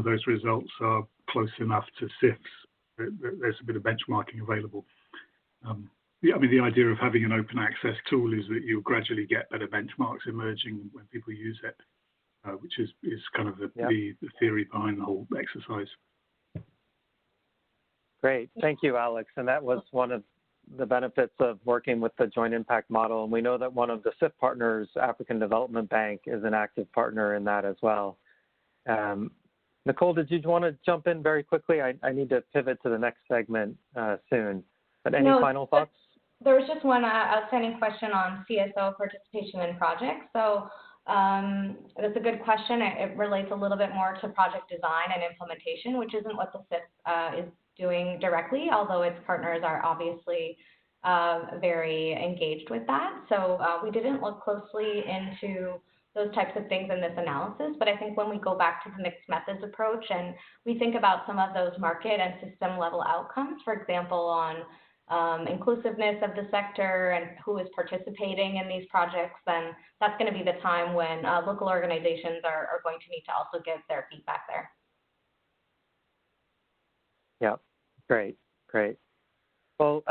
those results are close enough to CIFs. There's a bit of benchmarking available. I mean, the idea of having an open access tool is that you'll gradually get better benchmarks emerging when people use it, which is kind of the theory behind the whole exercise. Great, thank you, Alex. And that was one of the benefits of working with the joint impact model. And we know that one of the CIF partners, African Development Bank, is an active partner in that as well. Nicole, did you want to jump in very quickly? I need to pivot to the next segment soon. But any final thoughts? There was just one outstanding question on CSO participation in projects. So that's a good question. It relates a little bit more to project design and implementation, which isn't what the CIF is doing directly, although its partners are obviously very engaged with that. So we didn't look closely into those types of things in this analysis, but I think when we go back to the mixed methods approach and we think about some of those market and system level outcomes, for example, on inclusiveness of the sector and who is participating in these projects, then that's going to be the time when local organizations are going to need to also give their feedback there. Yeah, great. Well,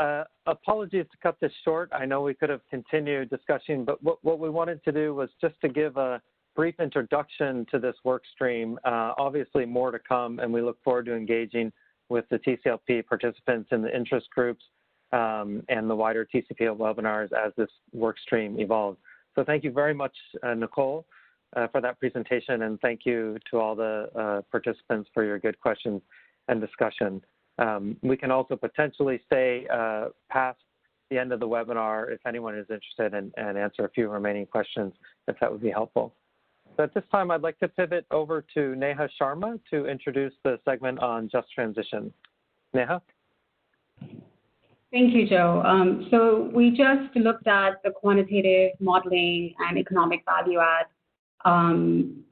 apologies to cut this short. I know we could have continued discussion, but what we wanted to do was just to give a brief introduction to this work stream. Obviously more to come, and we look forward to engaging with the TCLP participants in the interest groups and the wider TCPL webinars as this work stream evolves. So thank you very much, Nicole, for that presentation, and thank you to all the participants for your good questions and discussion. We can also potentially stay past the end of the webinar if anyone is interested and answer a few remaining questions, if that would be helpful. So at this time, I'd like to pivot over to Neha Sharma to introduce the segment on just transition. Neha? Thank you, Joe. So we just looked at the quantitative modeling and economic value add,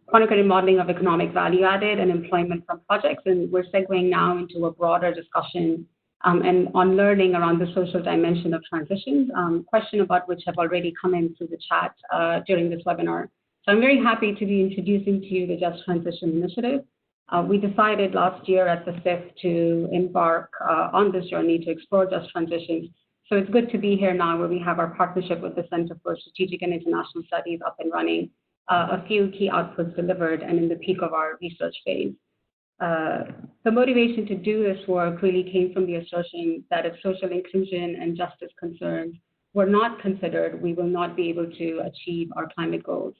quantitative modeling of economic value added and employment from projects, and we're segueing now into a broader discussion and on learning around the social dimension of transitions, question about which have already come in through the chat during this webinar. So I'm very happy to be introducing to you the Just Transition Initiative. We decided last year at the CIF to embark on this journey to explore just transitions. So it's good to be here now where we have our partnership with the Center for Strategic and International Studies up and running. a few key outputs delivered, and in the peak of our research phase. The motivation to do this work really came from the assertion that if social inclusion and justice concerns were not considered, we will not be able to achieve our climate goals.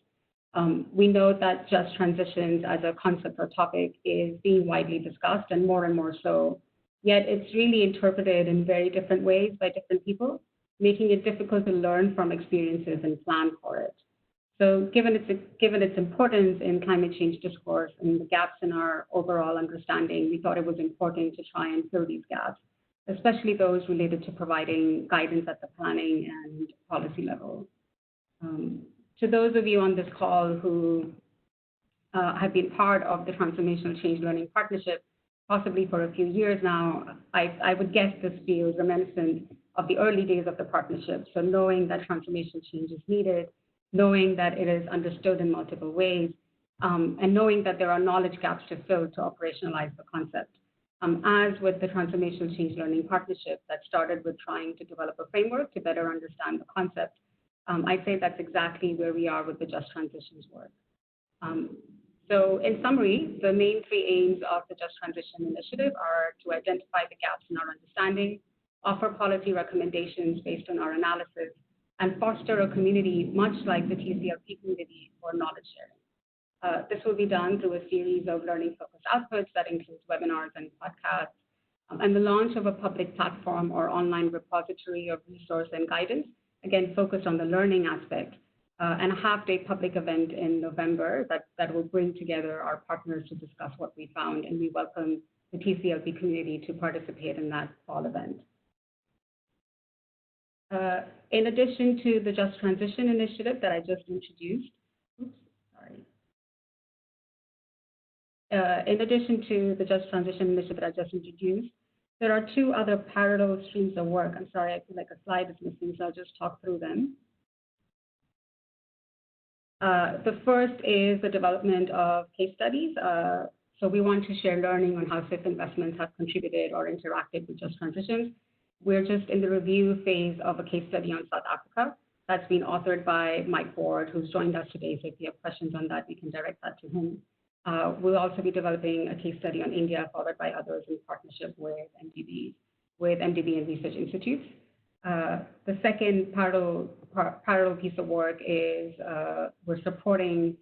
We know that just transitions as a concept or topic is being widely discussed, and more so, yet it's really interpreted in very different ways by different people, making it difficult to learn from experiences and plan for it. So given its importance in climate change discourse and the gaps in our overall understanding, we thought it was important to try and fill these gaps, especially those related to providing guidance at the planning and policy level. To those of you on this call who have been part of the Transformational Change Learning Partnership, possibly for a few years now, I would guess this feels reminiscent of the early days of the partnership. So knowing that transformational change is needed, knowing that it is understood in multiple ways, and knowing that there are knowledge gaps to fill to operationalize the concept. As with the Transformational Change Learning Partnership that started with trying to develop a framework to better understand the concept, I'd say that's exactly where we are with the Just Transitions work. So in summary, the main three aims of the Just Transition Initiative are to identify the gaps in our understanding, offer policy recommendations based on our analysis, and foster a community much like the TCLP community for knowledge sharing. This will be done through a series of learning-focused outputs that includes webinars and podcasts, and the launch of a public platform or online repository of resource and guidance, again, focused on the learning aspect, and a half-day public event in November that will bring together our partners to discuss what we found, and we welcome the TCLP community to participate in that fall event. In addition to the Just Transition Initiative that I just introduced, there are two other parallel streams of work. I'm sorry, I feel like a slide is missing, so I'll just talk through them. The first is the development of case studies. So we want to share learning on how CIF investments have contributed or interacted with Just Transitions. We're just in the review phase of a case study on South Africa that's been authored by Mike Ward, who's joined us today. So if you have questions on that, we can direct that to him. We'll also be developing a case study on India, followed by others in partnership with MDB and research institutes. The second parallel piece of work is we're supporting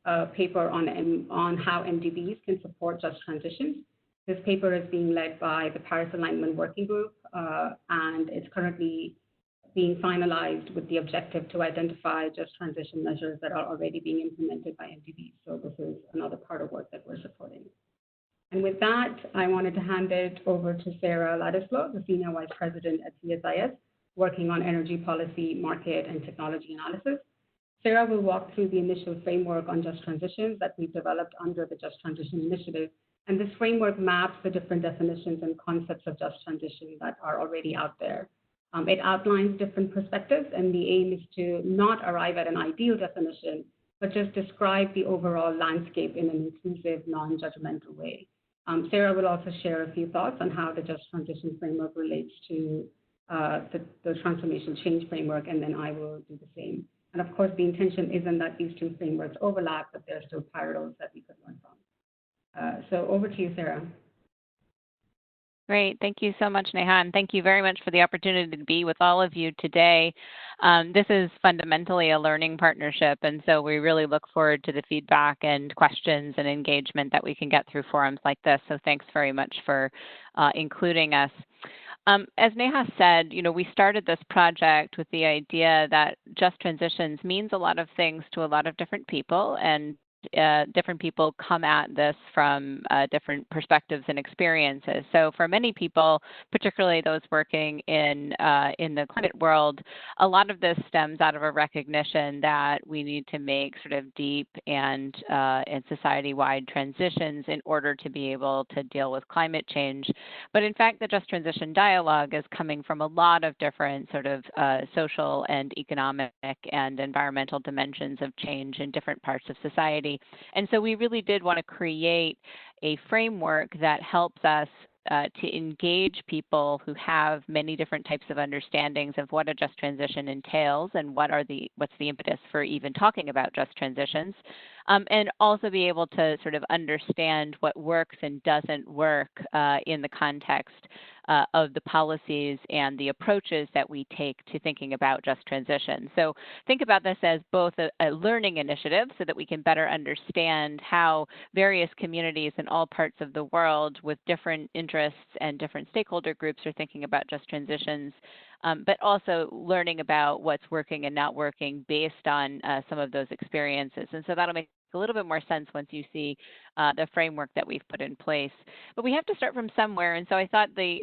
a paper on how MDBs can support Just Transitions. This paper is being led by the Paris Alignment Working Group, and it's currently being finalized with the objective to identify just transition measures that are already being implemented by MDBs. So this is another part of work that we're supporting. And with that, I wanted to hand it over to Sarah Ladislow, the Senior Vice President at CSIS, working on energy policy, market, and technology analysis. Sarah will walk through the initial framework on just transitions that we've developed under the Just Transition Initiative. And this framework maps the different definitions and concepts of just transition that are already out there. It outlines different perspectives, and the aim is to not arrive at an ideal definition, but just describe the overall landscape in an inclusive, non-judgmental way. Sarah will also share a few thoughts on how the Just Transition framework relates to the transformational change framework, and then I will do the same. And of course, the intention isn't that these two frameworks overlap, but there are still parallels that we could learn from. So over to you, Sarah. Great. Thank you so much, Neha, and thank you very much for the opportunity to be with all of you today. This is fundamentally a learning partnership, and so we really look forward to the feedback and questions and engagement that we can get through forums like this. So thanks very much for including us. As Neha said, we started this project with the idea that just transitions means a lot of things to a lot of different people, and different people come at this from different perspectives and experiences. So for many people, particularly those working in the climate world, a lot of this stems out of a recognition that we need to make sort of deep and society-wide transitions in order to be able to deal with climate change. But in fact, the Just Transition dialogue is coming from a lot of different sort of social and economic and environmental dimensions of change in different parts of society. And so we really did want to create a framework that helps us to engage people who have many different types of understandings of what a just transition entails and what's the impetus for even talking about just transitions, and also be able to sort of understand what works and doesn't work in the context of the policies and the approaches that we take to thinking about just transition. So think about this as both a learning initiative so that we can better understand how various communities in all parts of the world with different interests and different stakeholder groups are thinking about just transitions, but also learning about what's working and not working based on some of those experiences. And so that'll make a little bit more sense once you see the framework that we've put in place. But we have to start from somewhere, and so I thought the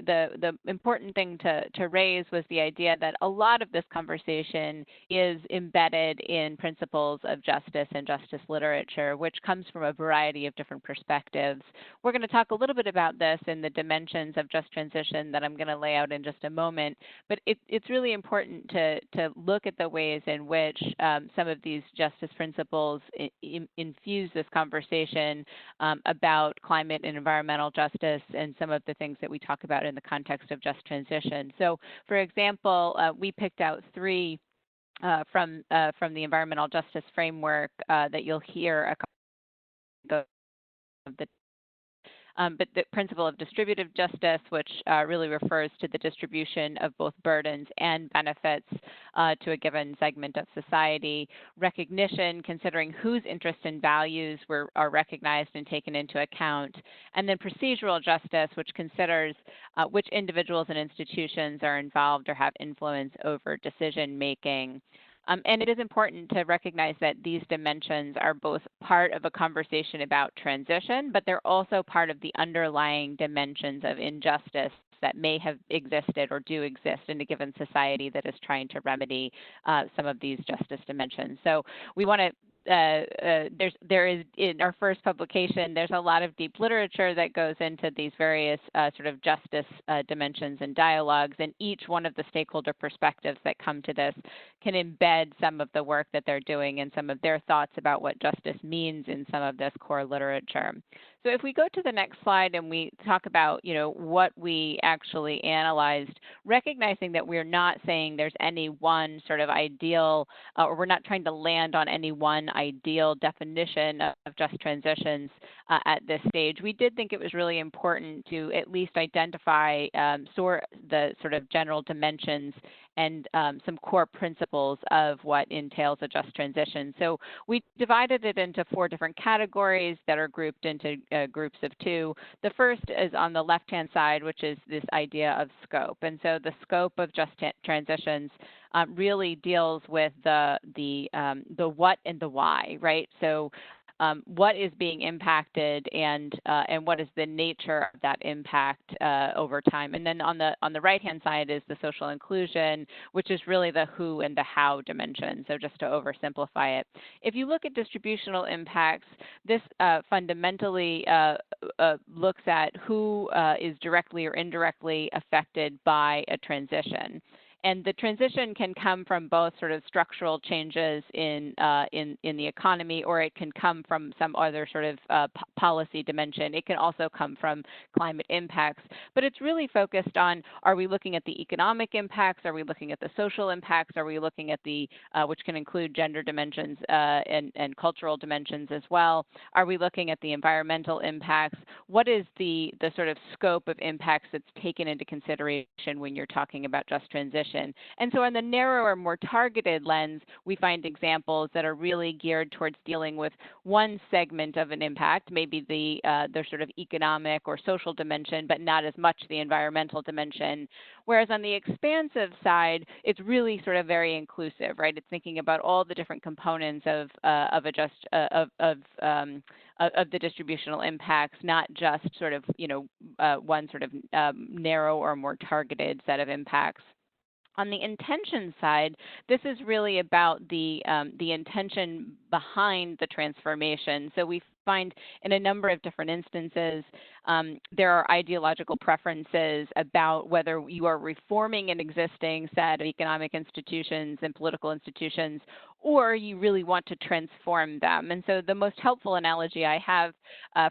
important thing to raise was the idea that a lot of this conversation is embedded in principles of justice and justice literature, which comes from a variety of different perspectives. We're going to talk a little bit about this in the dimensions of just transition that I'm going to lay out in just a moment, but it's really important to look at the ways in which some of these justice principles infuse this conversation about climate and environmental justice and some of the things that we talk about in the context of just transition. So, for example, we picked out three from the environmental justice framework that you'll hear a couple of the but the principle of distributive justice, which really refers to the distribution of both burdens and benefits to a given segment of society. Recognition, considering whose interests and values are recognized and taken into account. And then procedural justice, which considers which individuals and institutions are involved or have influence over decision making. And it is important to recognize that these dimensions are both part of a conversation about transition, but they're also part of the underlying dimensions of injustice that may have existed or do exist in a given society that is trying to remedy some of these justice dimensions. So we want to there is in our first publication, there's a lot of deep literature that goes into these various sort of justice dimensions and dialogues, and each one of the stakeholder perspectives that come to this can embed some of the work that they're doing and some of their thoughts about what justice means in some of this core literature. So if we go to the next slide and we talk about, what we actually analyzed, recognizing that we're not saying there's any one sort of ideal, or we're not trying to land on any one ideal definition of just transitions at this stage, we did think it was really important to at least identify the sort of general dimensions and some core principles of what entails a just transition. So we divided it into 4 different categories that are grouped into groups of 2. The first is on the left-hand side, which is this idea of scope. And so the scope of just transitions really deals with the what and the why, right? So what is being impacted and what is the nature of that impact over time. And then on the right-hand side is the social inclusion, which is really the who and the how dimension. So just to oversimplify it. If you look at distributional impacts, this fundamentally looks at who is directly or indirectly affected by a transition. And the transition can come from both sort of structural changes in the economy, or it can come from some other sort of policy dimension. It can also come from climate impacts. But it's really focused on, are we looking at the economic impacts? Are we looking at the social impacts? Are we looking at the, which can include gender dimensions and cultural dimensions as well? Are we looking at the environmental impacts? What is the sort of scope of impacts that's taken into consideration when you're talking about just transition? And so on the narrower, more targeted lens, we find examples that are really geared towards dealing with one segment of an impact, maybe the sort of economic or social dimension, but not as much the environmental dimension. Whereas on the expansive side, it's really sort of very inclusive, right? It's thinking about all the different components of the distributional impacts, not just sort of, one sort of narrow or more targeted set of impacts. On the intention side, this is really about the intention behind the transformation. So we find in a number of different instances there are ideological preferences about whether you are reforming an existing set of economic institutions and political institutions, or you really want to transform them. And so the most helpful analogy I have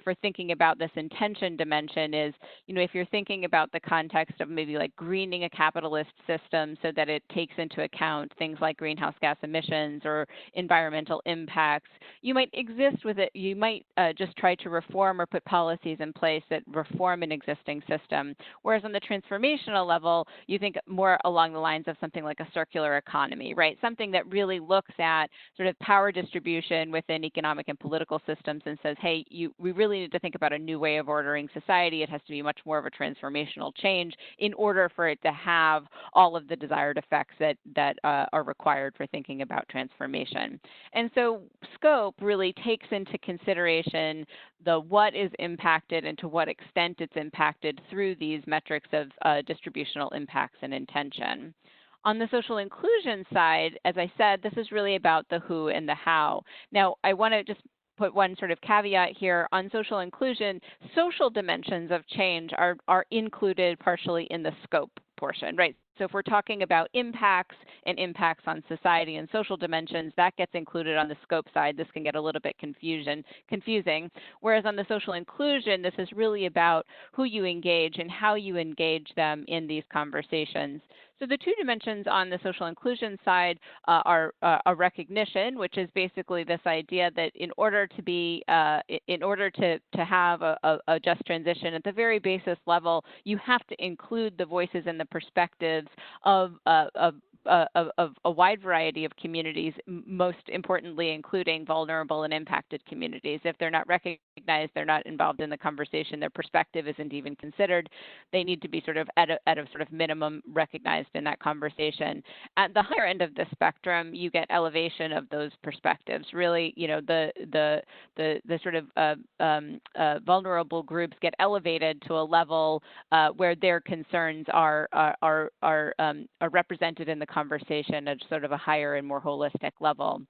for thinking about this intention dimension is, if you're thinking about the context of maybe like greening a capitalist system so that it takes into account things like greenhouse gas emissions or environmental impacts, you might exist with it. You might just try to reform or put policies in place that reform an existing system. Whereas on the transformational level, you think more along the lines of something like a circular economy, right? Something that really looks at sort of power distribution within economic and political systems and says, hey, we really need to think about a new way of ordering society. It has to be much more of a transformational change in order for it to have all of the desired effects that are required for thinking about transformation. And so scope really takes into consideration the what is impacted and to what extent it's impacted through these metrics of distributional impacts and intention. On the social inclusion side, as I said, this is really about the who and the how. Now, I want to just put one sort of caveat here on social inclusion. Social dimensions of change are included partially in the scope portion, right? So if we're talking about impacts and impacts on society and social dimensions, that gets included on the scope side. This can get a little bit confusing. Whereas on the social inclusion, this is really about who you engage and how you engage them in these conversations. So the two dimensions on the social inclusion side are a recognition, which is basically this idea that in order to have a just transition at the very basis level, you have to include the voices and the perspectives of a wide variety of communities, most importantly including vulnerable and impacted communities. If they're not recognized, they're not involved in the conversation, their perspective isn't even considered, they need to be sort of at a sort of minimum recognized in that conversation. At the higher end of the spectrum, you get elevation of those perspectives. Really, the sort of vulnerable groups get elevated to a level where their concerns are represented in the conversation at sort of a higher and more holistic level.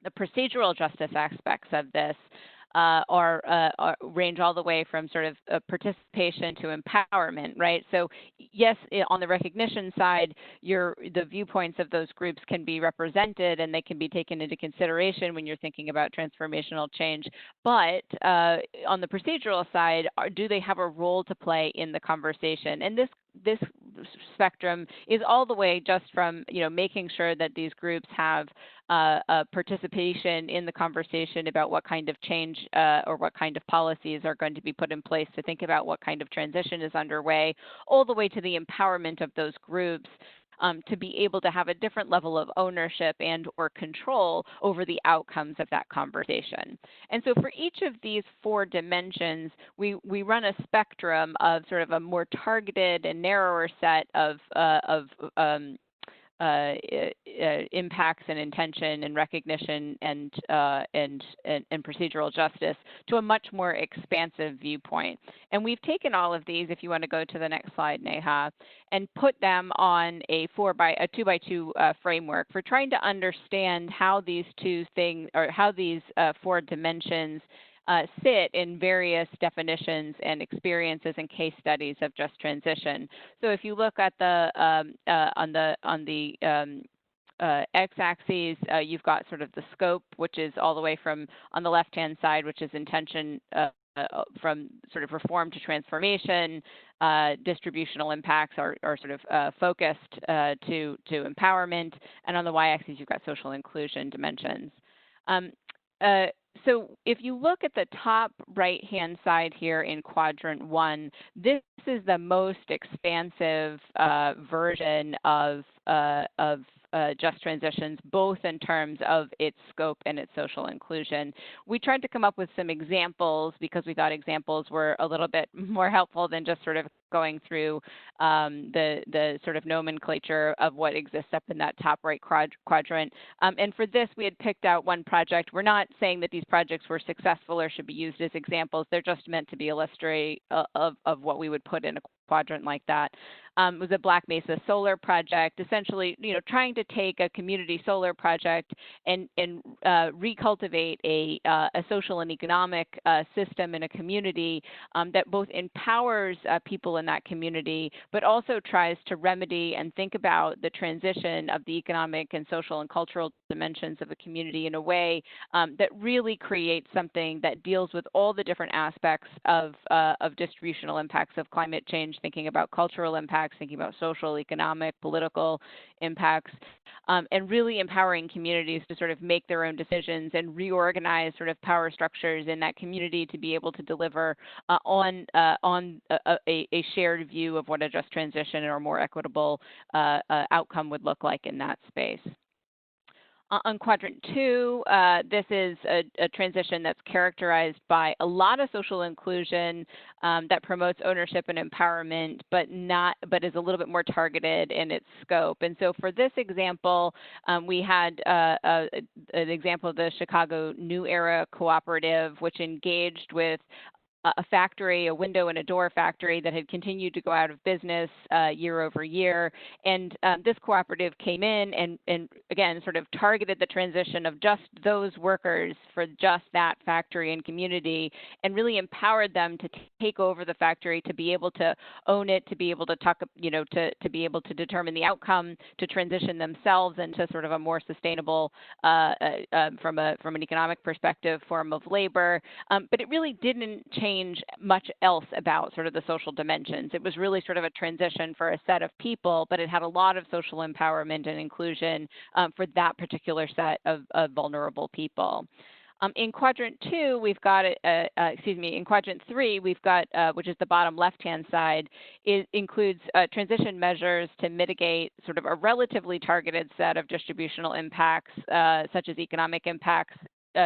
The procedural justice aspects of this range all the way from sort of participation to empowerment, right? So yes, on the recognition side, the viewpoints of those groups can be represented and they can be taken into consideration when you're thinking about transformational change. But on the procedural side, do they have a role to play in the conversation? And this spectrum is all the way just from making sure that these groups have participation in the conversation about what kind of change or what kind of policies are going to be put in place to think about what kind of transition is underway, all the way to the empowerment of those groups to be able to have a different level of ownership and or control over the outcomes of that conversation. And so for each of these four dimensions, we run a spectrum of sort of a more targeted and narrower set of impacts and intention and recognition and procedural justice to a much more expansive viewpoint. And we've taken all of these, if you want to go to the next slide, Neha, and put them on a 2x2 framework for trying to understand how these four dimensions sit in various definitions and experiences and case studies of just transition. So if you look at on the x-axis, you've got sort of the scope, which is all the way from on the left-hand side, which is intention from sort of reform to transformation. Distributional impacts are sort of focused to empowerment, and on the y-axis, you've got social inclusion dimensions. So if you look at the top right-hand side here in quadrant 1, this is the most expansive version of just transitions, both in terms of its scope and its social inclusion. We tried to come up with some examples because we thought examples were a little bit more helpful than just sort of going through the sort of nomenclature of what exists up in that top right quadrant. And for this, we had picked out one project. We're not saying that these projects were successful or should be used as examples. They're just meant to be illustrative of what we would put in a quadrant like that. It was a Black Mesa solar project, essentially, trying to take a community solar project and recultivate a social and economic system in a community that both empowers people in that community, but also tries to remedy and think about the transition of the economic and social and cultural dimensions of a community in a way that really creates something that deals with all the different aspects of distributional impacts of climate change, thinking about cultural impacts, thinking about social, economic, political impacts, and really empowering communities to sort of make their own decisions and reorganize sort of power structures in that community to be able to deliver on a shared view of what a just transition or more equitable outcome would look like in that space. On quadrant 2, this is a transition that's characterized by a lot of social inclusion that promotes ownership and empowerment, but is a little bit more targeted in its scope. And so for this example, we had an example of the Chicago New Era Cooperative, which engaged with a factory, a window and a door factory that had continued to go out of business year over year. And this cooperative came in and again, sort of targeted the transition of just those workers for just that factory and community, and really empowered them to take over the factory, to be able to own it, to be able to talk, to be able to determine the outcome, to transition themselves into sort of a more sustainable, from an economic perspective, form of labor. But it really didn't change much else about sort of the social dimensions. It was really sort of a transition for a set of people, but it had a lot of social empowerment and inclusion for that particular set of vulnerable people. In quadrant 2, we've got, in quadrant 3, we've got, which is the bottom left-hand side, it includes transition measures to mitigate sort of a relatively targeted set of distributional impacts, such as economic impacts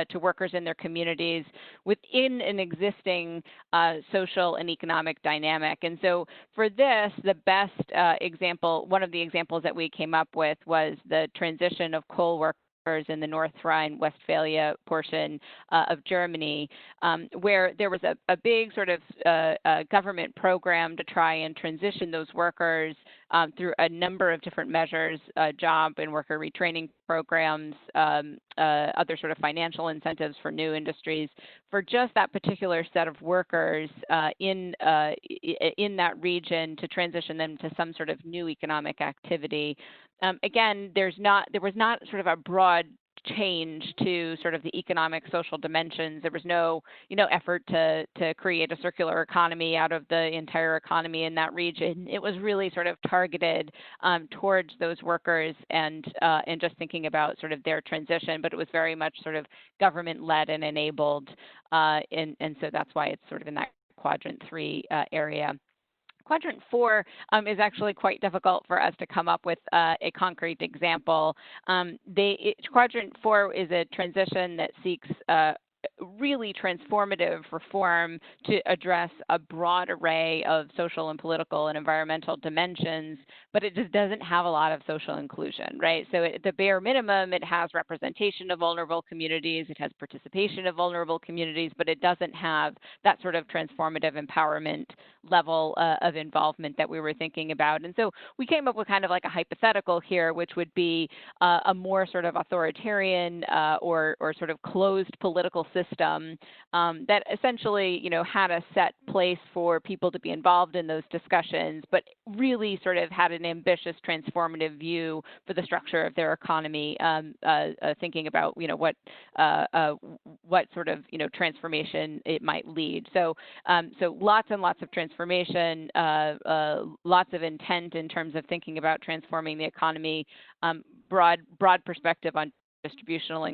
to workers in their communities within an existing social and economic dynamic. And so for this, the best example, one of the examples that we came up with was the transition of coal workers in the North Rhine-Westphalia portion of Germany, where there was a big sort of government program to try and transition those workers through a number of different measures, job and worker retraining programs, other sort of financial incentives for new industries, for just that particular set of workers in that region to transition them to some sort of new economic activity. Again, there was not sort of a broad change to sort of the economic social dimensions. There was no effort to create a circular economy out of the entire economy in that region. It was really sort of targeted towards those workers and just thinking about sort of their transition, but it was very much sort of government led and enabled, and so that's why it's sort of in that quadrant 3 area. Quadrant 4 is actually quite difficult for us to come up with a concrete example. Quadrant 4 is a transition that seeks really transformative reform to address a broad array of social and political and environmental dimensions, but it just doesn't have a lot of social inclusion, right? So at the bare minimum, it has representation of vulnerable communities, it has participation of vulnerable communities, but it doesn't have that sort of transformative empowerment level of involvement that we were thinking about. And so we came up with kind of like a hypothetical here, which would be a more sort of authoritarian or sort of closed political system that essentially, had a set place for people to be involved in those discussions, but really sort of had an ambitious transformative view for the structure of their economy, thinking about, what sort of, transformation it might lead. So lots and lots of transformation, lots of intent in terms of thinking about transforming the economy, broad perspective on distributional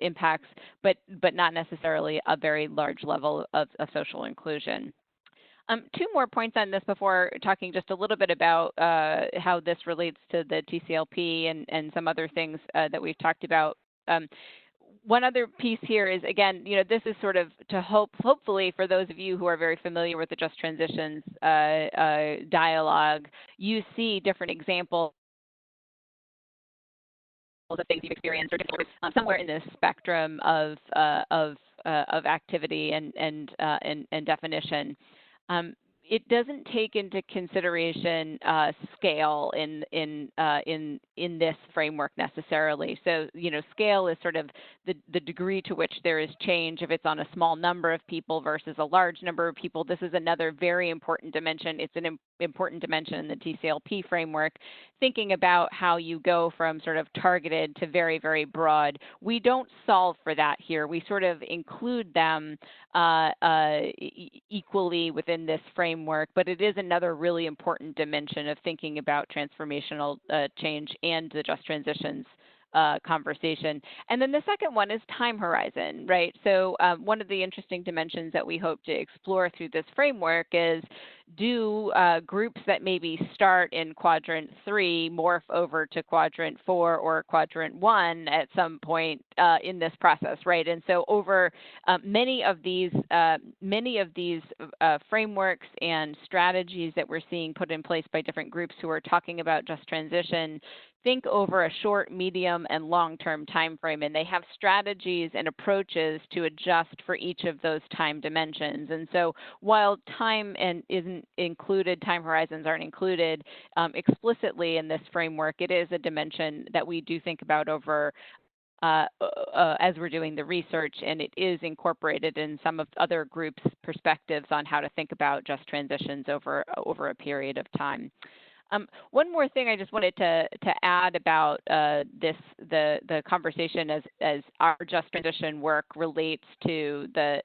impacts, but not necessarily a very large level of social inclusion. 2 more points on this before talking just a little bit about how this relates to the TCLP and some other things that we've talked about. one other piece here is, again, this is sort of to hopefully for those of you who are very familiar with the Just Transitions dialogue, you see different examples of things you've experienced or somewhere in this spectrum of activity and definition. It doesn't take into consideration scale in this framework necessarily. So, scale is sort of the degree to which there is change if it's on a small number of people versus a large number of people. This is another very important dimension. It's an important dimension in the TCLP framework, thinking about how you go from sort of targeted to very, very broad. We don't solve for that here. We sort of include them equally within this framework, but it is another really important dimension of thinking about transformational change and the just transitions conversation. And then the second one is time horizon, right? So one of the interesting dimensions that we hope to explore through this framework is, do groups that maybe start in quadrant 3 morph over to quadrant 4 or quadrant 1 at some point in this process, right? And so over many of these frameworks and strategies that we're seeing put in place by different groups who are talking about just transition, think over a short, medium, and long-term time frame, and they have strategies and approaches to adjust for each of those time dimensions. And so while time isn't included, time horizons aren't included explicitly in this framework, it is a dimension that we do think about over as we're doing the research, and it is incorporated in some of other groups' perspectives on how to think about just transitions over a period of time. One more thing I just wanted to add about the conversation as our just transition work relates to the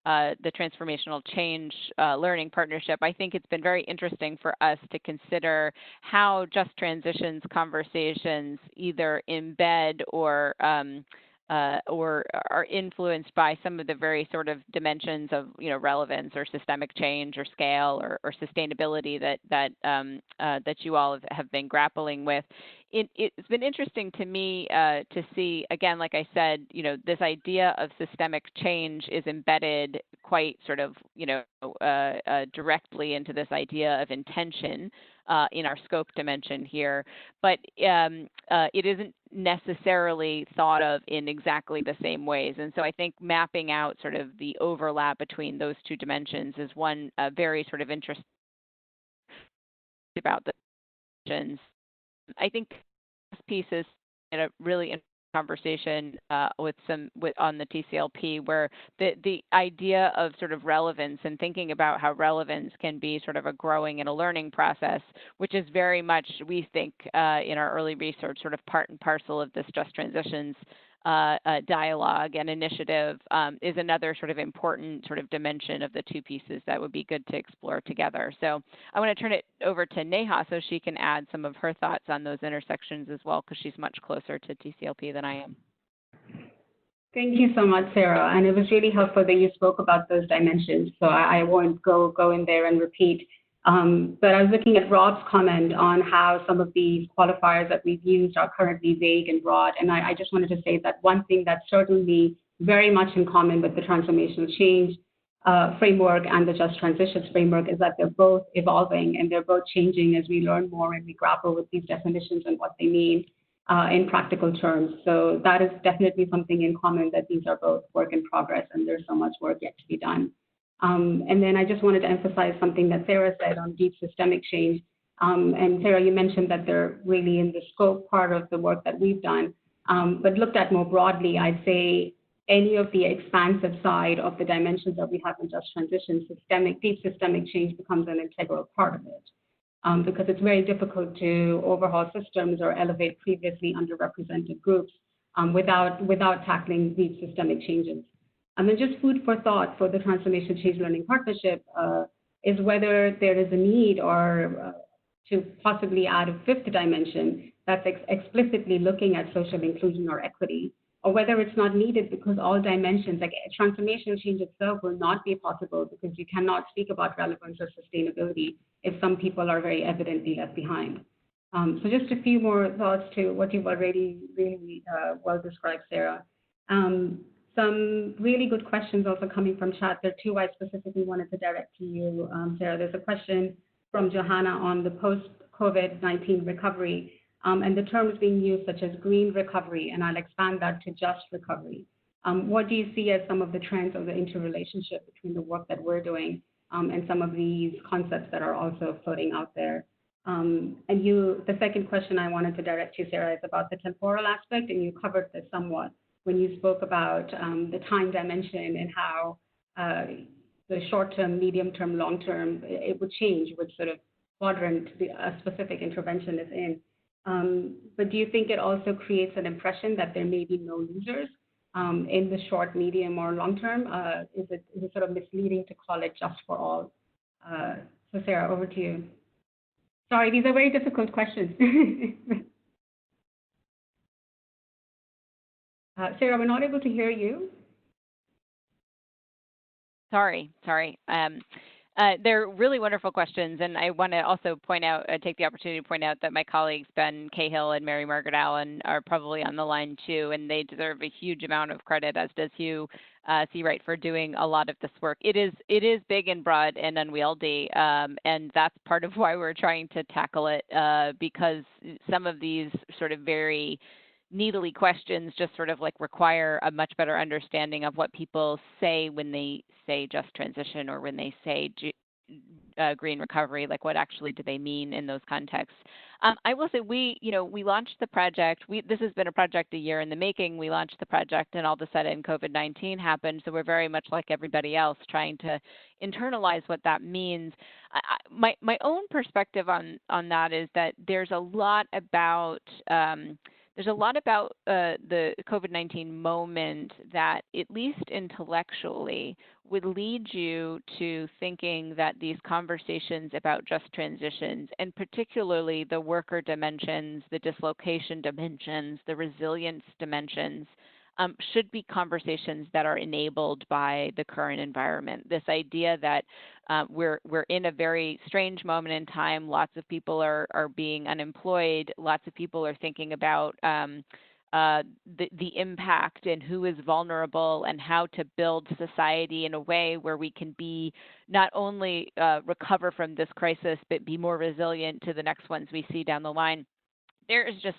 transformational change learning partnership. I think it's been very interesting for us to consider how just transitions conversations either embed or are influenced by some of the very sort of dimensions of relevance or systemic change or scale or sustainability that you all have been grappling with. It's been interesting to me to see, again, like I said, this idea of systemic change is embedded quite sort of directly into this idea of intention in our scope dimension here, but it isn't necessarily thought of in exactly the same ways. And so I think mapping out sort of the overlap between those two dimensions is one very sort of interesting about the dimensions. I think this piece is a really interesting conversation on the TCLP, where the idea of sort of relevance and thinking about how relevance can be sort of a growing and a learning process, which is very much, we think, in our early research, sort of part and parcel of this Just Transitions dialogue and initiative, is another sort of important sort of dimension of the two pieces that would be good to explore together. So I want to turn it over to Neha so she can add some of her thoughts on those intersections as well, because she's much closer to TCLP than I am. Thank you so much, Sarah. And it was really helpful that you spoke about those dimensions, so I won't go in there and repeat. But I was looking at Rob's comment on how some of these qualifiers that we've used are currently vague and broad. And I just wanted to say that one thing that's certainly very much in common with the transformational change framework and the just transitions framework is that they're both evolving and they're both changing as we learn more and we grapple with these definitions and what they mean in practical terms. So that is definitely something in common, that these are both work in progress and there's so much work yet to be done. And then I just wanted to emphasize something that Sarah said on deep systemic change. And Sarah, you mentioned that they're really in the scope part of the work that we've done. But looked at more broadly, I'd say any of the expansive side of the dimensions that we have in just transition, deep systemic change becomes an integral part of it. Because it's very difficult to overhaul systems or elevate previously underrepresented groups without tackling deep systemic changes. And then just food for thought for the Transformation Change Learning Partnership is whether there is a need or to possibly add a fifth dimension that's explicitly looking at social inclusion or equity, or whether it's not needed because all dimensions, like transformational change itself, will not be possible because you cannot speak about relevance or sustainability if some people are very evidently left behind. So just a few more thoughts to what you've already really well described, Sarah. Some really good questions also coming from chat. There are two I specifically wanted to direct to you, Sarah. There's a question from Johanna on the post-COVID-19 recovery and the terms being used such as green recovery, and I'll expand that to just recovery. What do you see as some of the trends of the interrelationship between the work that we're doing and some of these concepts that are also floating out there? And the second question I wanted to direct to, Sarah, is about the temporal aspect, and you covered this somewhat when you spoke about the time dimension and how the short-term, medium-term, long-term, it would change which sort of quadrant a specific intervention is in. But do you think it also creates an impression that there may be no losers in the short, medium, or long-term? Is it sort of misleading to call it just for all? So Sarah, over to you. Sorry, these are very difficult questions. Sarah, we're not able to hear you. Sorry. They're really wonderful questions, and I want to also point out, take the opportunity to point out that my colleagues Ben Cahill and Mary Margaret Allen are probably on the line too, and they deserve a huge amount of credit, as does Hugh Seawright, for doing a lot of this work. It is big and broad and unwieldy, and that's part of why we're trying to tackle it, because some of these sort of very needly questions just sort of like require a much better understanding of what people say when they say just transition or when they say green recovery, like what actually do they mean in those contexts. I will say we launched the project. This has been a project a year in the making. We launched the project and all of a sudden COVID-19 happened. So we're very much like everybody else trying to internalize what that means. My own perspective on that is that there's a lot about the COVID-19 moment that, at least intellectually, would lead you to thinking that these conversations about just transitions, and particularly the worker dimensions, the dislocation dimensions, the resilience dimensions, should be conversations that are enabled by the current environment. This idea that we're in a very strange moment in time. Lots of people are being unemployed. Lots of people are thinking about the impact and who is vulnerable and how to build society in a way where we can be not only recover from this crisis, but be more resilient to the next ones we see down the line. There is just,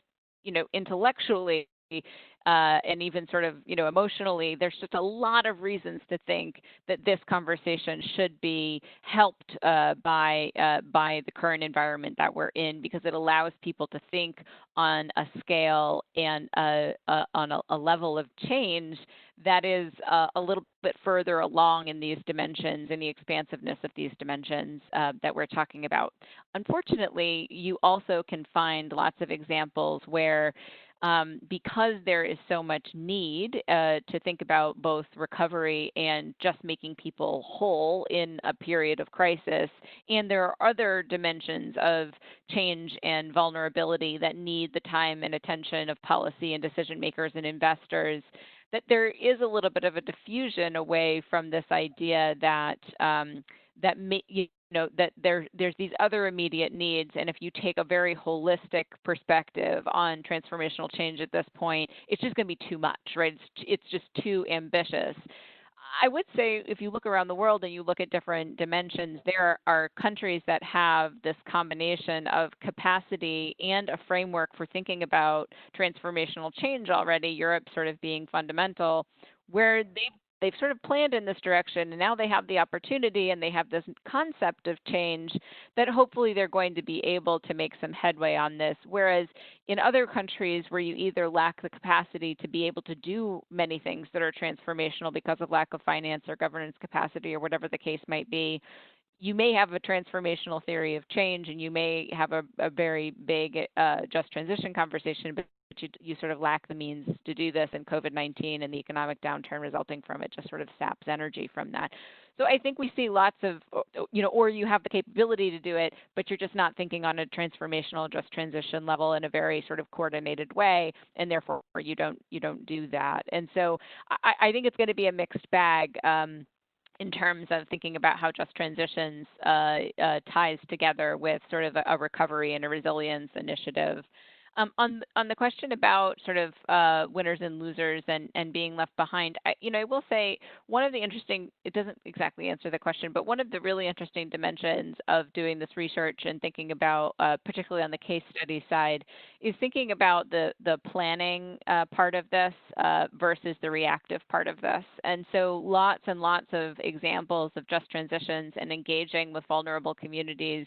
intellectually and even sort of, emotionally, there's just a lot of reasons to think that this conversation should be helped by the current environment that we're in, because it allows people to think on a scale and on a level of change that is a little bit further along in these dimensions, in the expansiveness of these dimensions that we're talking about. Unfortunately, you also can find lots of examples where because there is so much need to think about both recovery and just making people whole in a period of crisis, and there are other dimensions of change and vulnerability that need the time and attention of policy and decision makers and investors, that there is a little bit of a diffusion away from this idea that that there's these other immediate needs, and if you take a very holistic perspective on transformational change at this point, it's just going to be too much, right? It's just too ambitious. I would say if you look around the world and you look at different dimensions, there are countries that have this combination of capacity and a framework for thinking about transformational change already, Europe sort of being fundamental, where they've sort of planned in this direction, and now they have the opportunity and they have this concept of change that hopefully they're going to be able to make some headway on this. Whereas in other countries where you either lack the capacity to be able to do many things that are transformational because of lack of finance or governance capacity or whatever the case might be, you may have a transformational theory of change and you may have a very big just transition conversation, but you sort of lack the means to do this, and COVID-19 and the economic downturn resulting from it just sort of saps energy from that. So I think we see lots of, or you have the capability to do it, but you're just not thinking on a transformational just transition level in a very sort of coordinated way, and therefore you don't do that. And so I think it's going to be a mixed bag. in terms of thinking about how just transitions ties together with sort of a recovery and a resilience initiative. On the question about sort of winners and losers and being left behind, I will say one of the interesting, it doesn't exactly answer the question, but one of the really interesting dimensions of doing this research and thinking about, particularly on the case study side, is thinking about the planning part of this versus the reactive part of this. And so lots and lots of examples of just transitions and engaging with vulnerable communities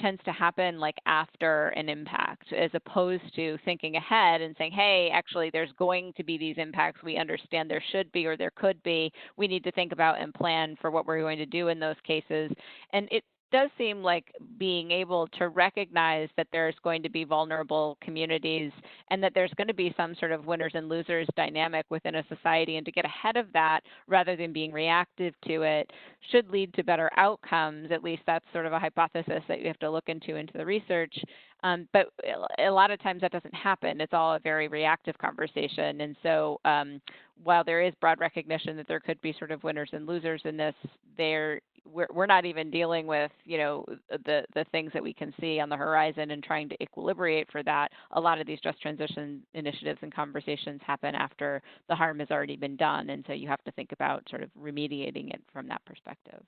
tends to happen like after an impact, as opposed to thinking ahead and saying, hey, actually there's going to be these impacts. We understand there should be or there could be. We need to think about and plan for what we're going to do in those cases. And it does seem like being able to recognize that there's going to be vulnerable communities and that there's going to be some sort of winners and losers dynamic within a society, and to get ahead of that rather than being reactive to it should lead to better outcomes. At least that's sort of a hypothesis that you have to look into the research. But a lot of times that doesn't happen. It's all a very reactive conversation. And so while there is broad recognition that there could be sort of winners and losers in this, we're not even dealing with, the things that we can see on the horizon and trying to equilibrate for that. A lot of these just transition initiatives and conversations happen after the harm has already been done. And so you have to think about sort of remediating it from that perspective.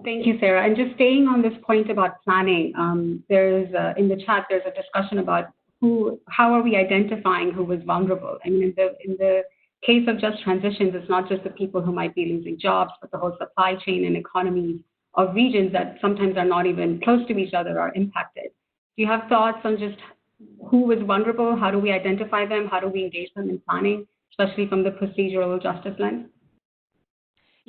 Thank you, Sarah. And just staying on this point about planning, there's in the chat, there's a discussion about how are we identifying who was vulnerable? I mean, in the case of just transitions, it's not just the people who might be losing jobs, but the whole supply chain and economies of regions that sometimes are not even close to each other are impacted. Do you have thoughts on just who was vulnerable? How do we identify them? How do we engage them in planning, especially from the procedural justice lens?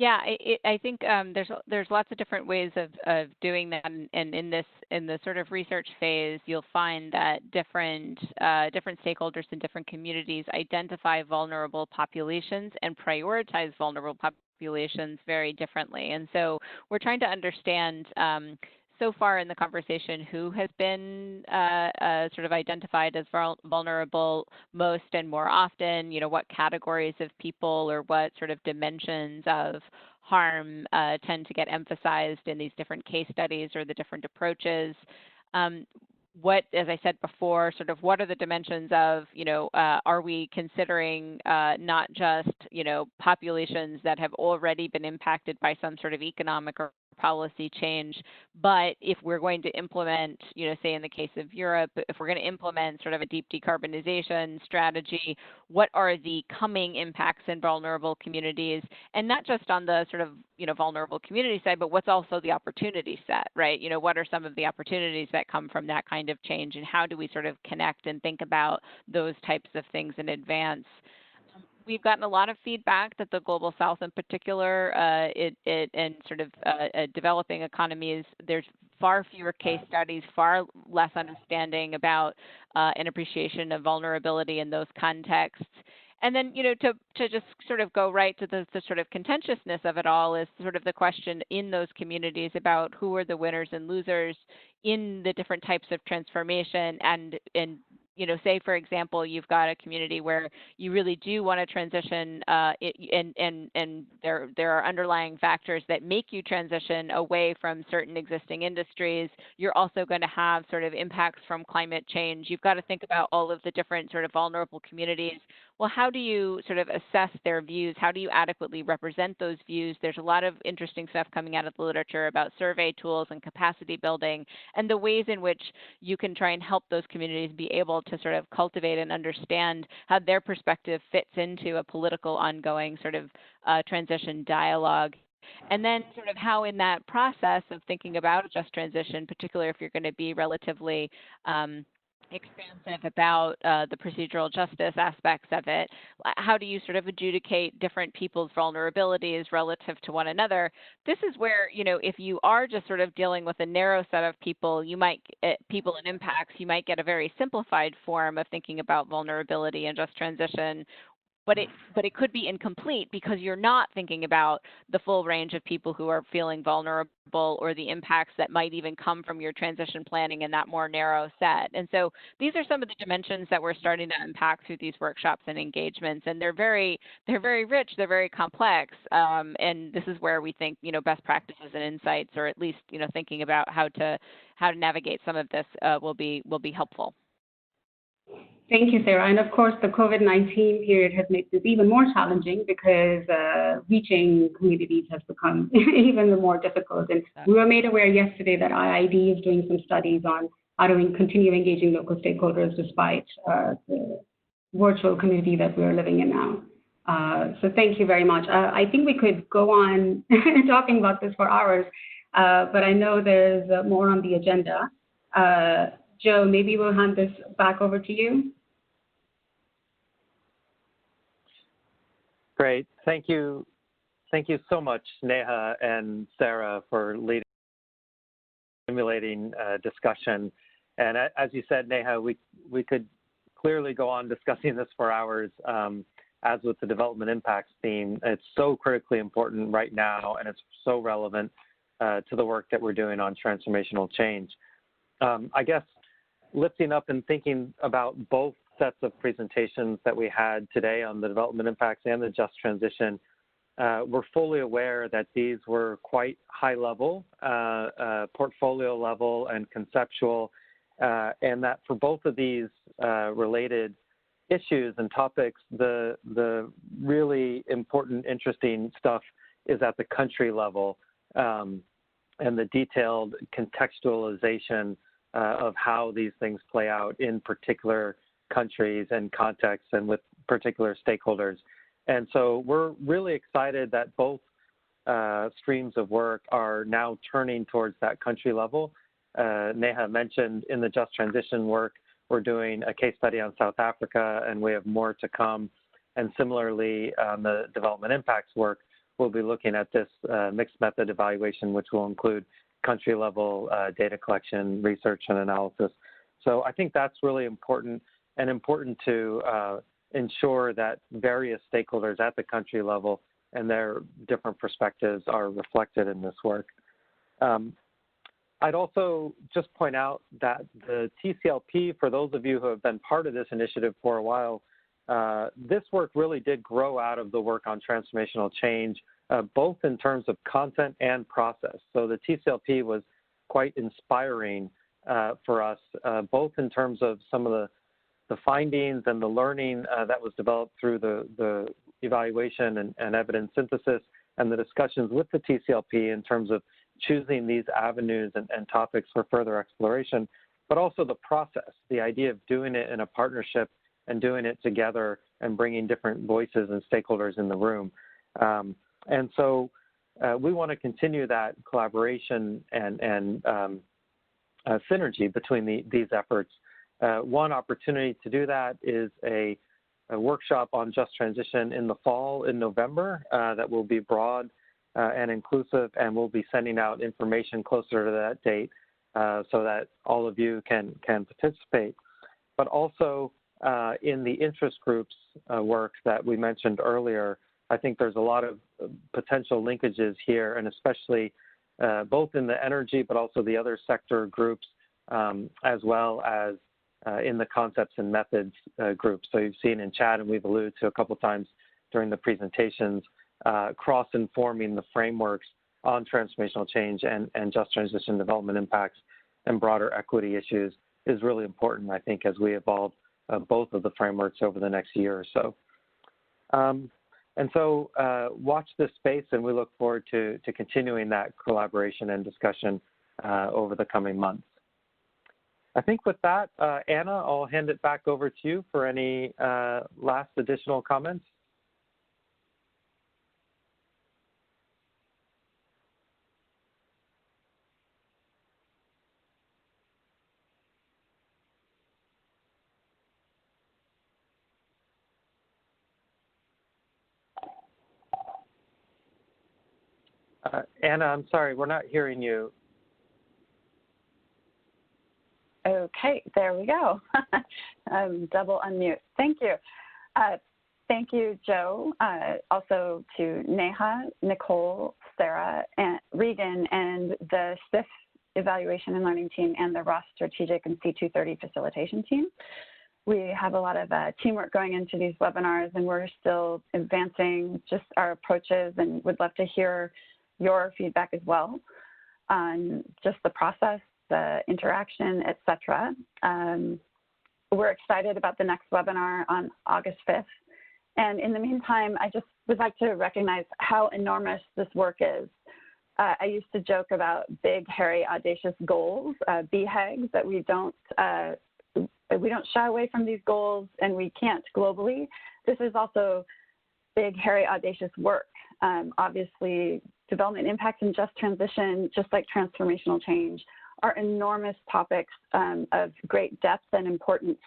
Yeah, I think there's lots of different ways of doing that, and in the sort of research phase, you'll find that different stakeholders in different communities identify vulnerable populations and prioritize vulnerable populations very differently. And so we're trying to understand so far in the conversation who has been sort of identified as vulnerable most and more often, what categories of people or what sort of dimensions of harm tend to get emphasized in these different case studies or the different approaches. What, as I said before, sort of what are the dimensions of, are we considering not just, populations that have already been impacted by some sort of economic or policy change, but if we're going to implement, say in the case of Europe, if we're going to implement sort of a deep decarbonization strategy, what are the coming impacts in vulnerable communities? And not just on the sort of, vulnerable community side, but what's also the opportunity set, right? What are some of the opportunities that come from that kind of change, and how do we sort of connect and think about those types of things in advance? We've gotten a lot of feedback that the Global South in particular, and sort of developing economies, there's far fewer case studies, far less understanding about and appreciation of vulnerability in those contexts. And then, to just sort of go right to the sort of contentiousness of it all is sort of the question in those communities about who are the winners and losers in the different types of transformation. And say, for example, you've got a community where you really do want to transition and there are underlying factors that make you transition away from certain existing industries. You're also going to have sort of impacts from climate change. You've got to think about all of the different sort of vulnerable communities. Well, how do you sort of assess their views? How do you adequately represent those views? There's a lot of interesting stuff coming out of the literature about survey tools and capacity building and the ways in which you can try and help those communities be able to sort of cultivate and understand how their perspective fits into a political ongoing sort of transition dialogue. And then sort of how in that process of thinking about a just transition, particularly if you're going to be relatively expansive about the procedural justice aspects of it, how do you sort of adjudicate different people's vulnerabilities relative to one another? This is where, if you are just sort of dealing with a narrow set of people, people and impacts, you might get a very simplified form of thinking about vulnerability and just transition. but it could be incomplete because you're not thinking about the full range of people who are feeling vulnerable or the impacts that might even come from your transition planning in that more narrow set. And so these are some of the dimensions that we're starting to unpack through these workshops and engagements, and they're very rich, they're very complex, and this is where we think, best practices and insights, or at least, thinking about how to navigate some of this will be helpful. Thank you, Sarah. And of course, the COVID-19 period has made this even more challenging because reaching communities has become even more difficult. And we were made aware yesterday that IID is doing some studies on how to continue engaging local stakeholders despite the virtual community that we're living in now. So thank you very much. I think we could go on talking about this for hours, but I know there's more on the agenda. Joe, maybe we'll hand this back over to you. Great. Thank you. Thank you so much, Neha and Sarah, for leading, stimulating discussion. And as you said, Neha, we could clearly go on discussing this for hours. As with the development impacts theme, it's so critically important right now, and it's so relevant to the work that we're doing on transformational change. I guess lifting up and thinking about both sets of presentations that we had today on the development impacts and the just transition, we're fully aware that these were quite high level, portfolio level and conceptual, and that for both of these related issues and topics, the really important, interesting stuff is at the country level, and the detailed contextualization of how these things play out in particular countries and contexts and with particular stakeholders. And so we're really excited that both streams of work are now turning towards that country level. Neha mentioned in the just transition work, we're doing a case study on South Africa, and we have more to come. And similarly, on the development impacts work, we'll be looking at this mixed method evaluation, which will include country level data collection, research, and analysis. So I think that's really important, and important to ensure that various stakeholders at the country level and their different perspectives are reflected in this work. I'd also just point out that the TCLP, for those of you who have been part of this initiative for a while, this work really did grow out of the work on transformational change, both in terms of content and process. So the TCLP was quite inspiring for us, both in terms of some of the findings and the learning that was developed through the evaluation and evidence synthesis, and the discussions with the TCLP in terms of choosing these avenues and topics for further exploration, but also the process, the idea of doing it in a partnership and doing it together and bringing different voices and stakeholders in the room. And so we want to continue that collaboration and synergy between these efforts. One opportunity to do that is a workshop on just transition in the fall in November that will be broad and inclusive, and we'll be sending out information closer to that date so that all of you can participate. But also in the interest groups work that we mentioned earlier, I think there's a lot of potential linkages here, and especially both in the energy but also the other sector groups, as well as in the concepts and methods group. So you've seen in chat, and we've alluded to a couple times during the presentations, cross-informing the frameworks on transformational change and just transition development impacts and broader equity issues is really important, I think, as we evolve both of the frameworks over the next year or so. And so watch this space, and we look forward to continuing that collaboration and discussion over the coming months. I think with that, Anna, I'll hand it back over to you for any last additional comments. Anna, I'm sorry, we're not hearing you. Okay, there we go. Double unmute. Thank you. thank you, Joe. Also to Neha, Nicole, Sarah, and Regan, and the CIF Evaluation and Learning Team and the Ross Strategic and C230 Facilitation Team. We have a lot of teamwork going into these webinars, and we're still advancing just our approaches and would love to hear your feedback as well on just the process, the interaction, et cetera. We're excited about the next webinar on August 5th. And in the meantime, I just would like to recognize how enormous this work is. I used to joke about big, hairy, audacious goals, BHAGs, that we don't shy away from these goals, and we can't globally. This is also big, hairy, audacious work. Obviously, development impact and just transition, just like transformational change, are enormous topics of great depth and importance.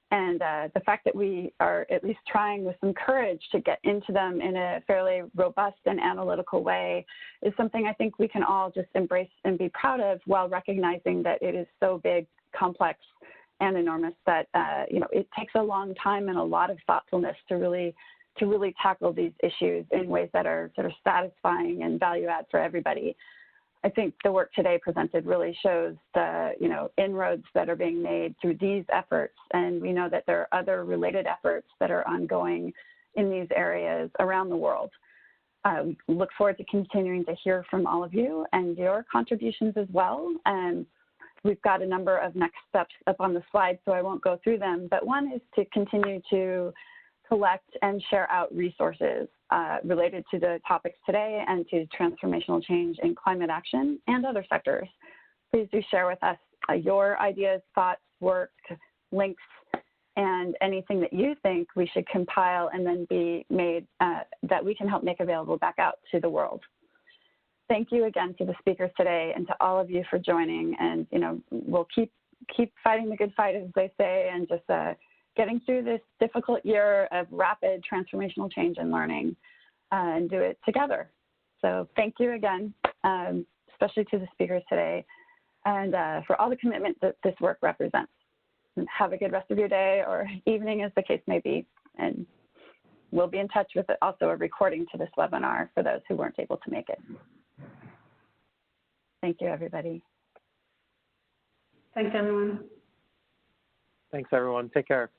And the fact that we are at least trying with some courage to get into them in a fairly robust and analytical way is something I think we can all just embrace and be proud of, while recognizing that it is so big, complex, and enormous that it takes a long time and a lot of thoughtfulness to really tackle these issues in ways that are sort of satisfying and value add for everybody. I think the work today presented really shows the inroads that are being made through these efforts, and we know that there are other related efforts that are ongoing in these areas around the world. We look forward to continuing to hear from all of you and your contributions as well. And we've got a number of next steps up on the slide, so I won't go through them, but one is to continue to collect and share out resources related to the topics today and to transformational change in climate action and other sectors. Please do share with us your ideas, thoughts, work, links, and anything that you think we should compile and then be made, that we can help make available back out to the world. Thank you again to the speakers today and to all of you for joining. And we'll keep fighting the good fight, as they say, and just getting through this difficult year of rapid transformational change and learning, and do it together. So thank you again, especially to the speakers today, and for all the commitment that this work represents. And have a good rest of your day or evening, as the case may be. And we'll be in touch with also a recording to this webinar for those who weren't able to make it. Thank you, everybody. Thanks, everyone. Thanks, everyone. Take care.